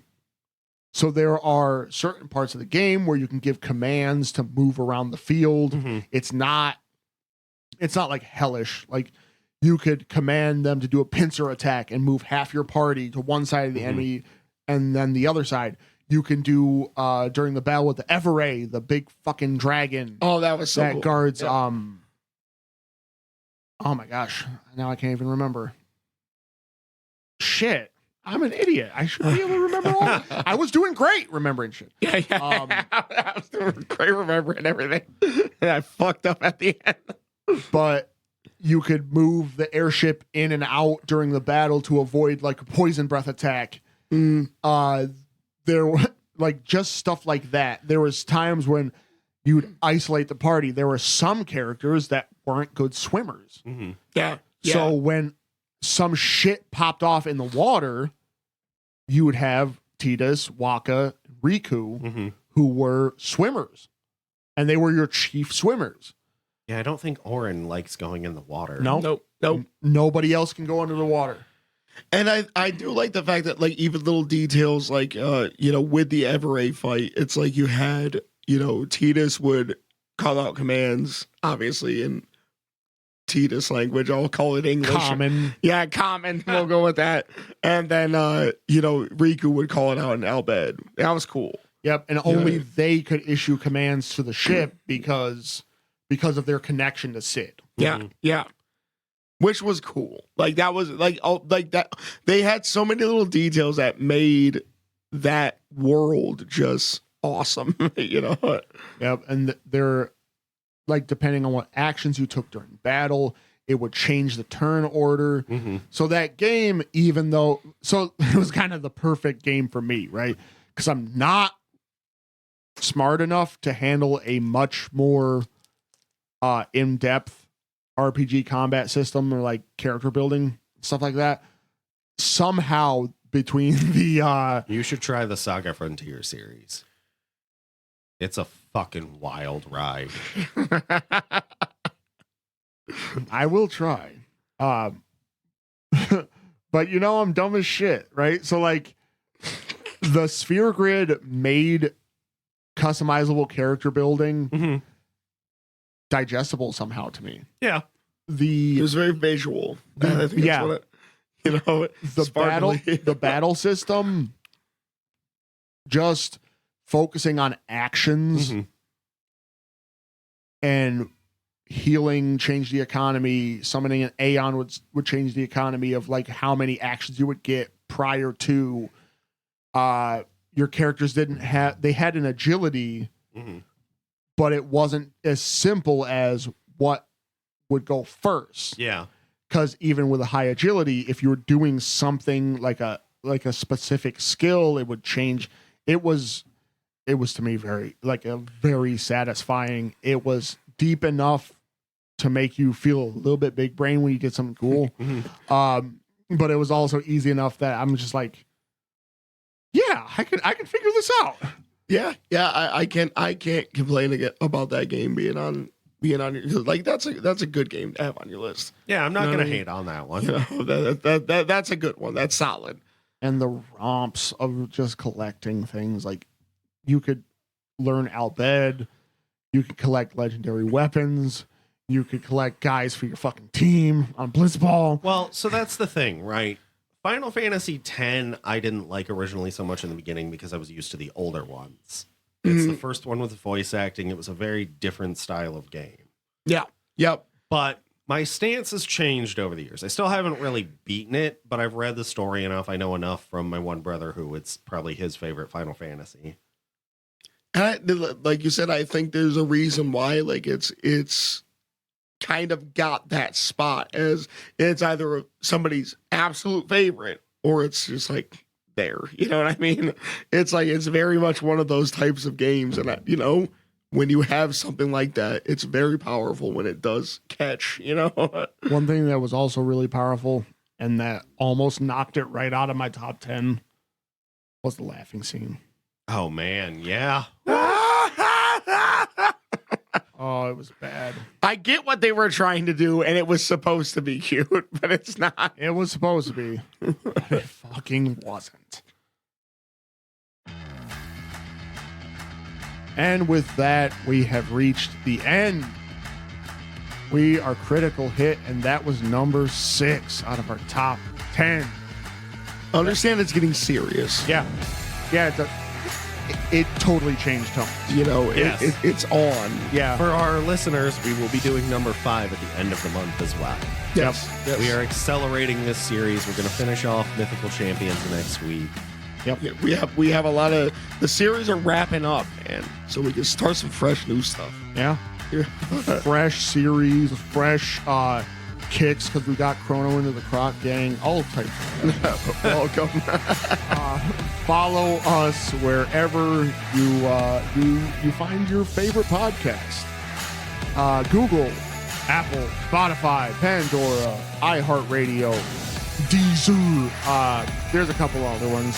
So there are certain parts of the game where you can give commands to move around the field. It's not like hellish. Like you could command them to do a pincer attack and move half your party to one side of the enemy and then the other side. You can do during the battle with the Everay, the big fucking dragon. Oh, that was so that cool. guards Yeah. Oh my gosh, now I can't even remember. Shit, I'm an idiot. I should be able to remember all. I was doing great remembering shit. Yeah. I was doing great remembering everything. And I fucked up at the end. But you could move the airship in and out during the battle to avoid like a poison breath attack. There were like just stuff like that. There was times when you'd isolate the party. There were some characters that weren't good swimmers. Yeah. So when some shit popped off in the water, you would have Tidus, Waka, Riku, who were swimmers. And they were your chief swimmers. Yeah, I don't think Orin likes going in the water. No, Nope. Nobody else can go under the water. And I do like the fact that like even little details like with the Everay fight, it's like you had, Tidus would call out commands, obviously in Tidus language. I'll call it English. Common. Yeah, common. We'll go with that. And then Riku would call it out in Albed. That was cool. Yep, and only they could issue commands to the ship because of their connection to Sid. Yeah. Which was cool. Like that was like that. They had so many little details that made that world just awesome. Yep, and they're like depending on what actions you took during battle, it would change the turn order. Mm-hmm. So that game, even though it was kind of the perfect game for me, right? Because I'm not smart enough to handle a much more in-depth RPG combat system or like character building stuff like that. Somehow between the You should try the Saga Frontier series. It's a fucking wild ride. I will try. But I'm dumb as shit, right? So like the sphere grid made customizable character building digestible somehow to me. Yeah. It was very visual. I think yeah. that's what The battle system just focusing on actions and healing changed the economy. Summoning an Aeon would change the economy of like how many actions you would get prior to your characters they had an agility, but it wasn't as simple as what would go first. Yeah. Because even with a high agility, if you were doing something like a specific skill, it would change. It was to me very satisfying. It was deep enough to make you feel a little bit big brain when you did something cool. But it was also easy enough that I'm just like, yeah, I can figure this out. Yeah. I can't complain about that game being on your, like that's a good game to have on your list. Yeah, I'm not gonna hate on that one. That's a good one. That's solid. And the romps of just collecting things, like you could learn Albed, you could collect legendary weapons, you could collect guys for your fucking team on Blitzball. Well, so that's the thing, right? Final Fantasy X, I didn't like originally so much in the beginning because I was used to the older ones. It's the first one with voice acting. It was a very different style of game. Yeah. Yep. But my stance has changed over the years. I still haven't really beaten it, but I've read the story enough. I know enough from my one brother who it's probably his favorite Final Fantasy. And like you said, I think there's a reason why like it's kind of got that spot as it's either somebody's absolute favorite or it's just like there. You know what I mean? It's like it's very much one of those types of games, and when you have something like that, it's very powerful when it does catch. One thing that was also really powerful and that almost knocked it right out of my top 10 was the laughing scene. Oh man, yeah. Oh, it was bad. I get what they were trying to do, and it was supposed to be cute, but it's not. It was supposed to be, but it fucking wasn't. And with that, we have reached the end. We are critical hit, and that was number 6 out of our top 10. Understand it's getting serious. Yeah. It totally changed tone. Yes. It's on. Yeah. For our listeners, we will be doing number 5 at the end of the month as well. Yes. We are accelerating this series. We're going to finish off Mythical Champions next week. Yep. Yeah, we have a lot of the series are wrapping up, man. So we can start some fresh new stuff. Yeah. Fresh series, fresh kicks because we got Chrono into the Croc Gang, all types of Welcome. Follow us wherever you find your favorite podcast. Google, Apple, Spotify, Pandora, iHeartRadio, Deezer. There's a couple other ones.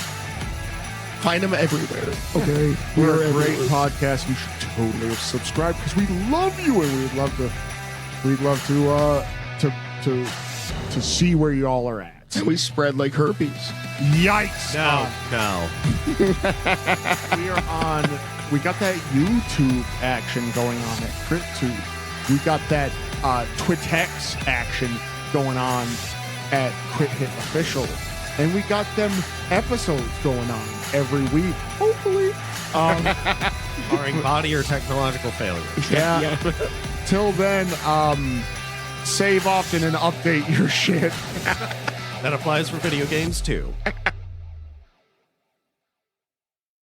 Find them everywhere. Okay. We're a great podcast. You should totally subscribe because we love you and we'd love to We'd love to see where y'all are at. And we spread like herpes. Yikes! No. We are on. We got that YouTube action going on at CritTube. We got that Twitex action going on at Crit Hit Official, and we got them episodes going on every week. Hopefully, Barring body or technological failure. yeah. Till then, save often and update your shit. That applies for video games too.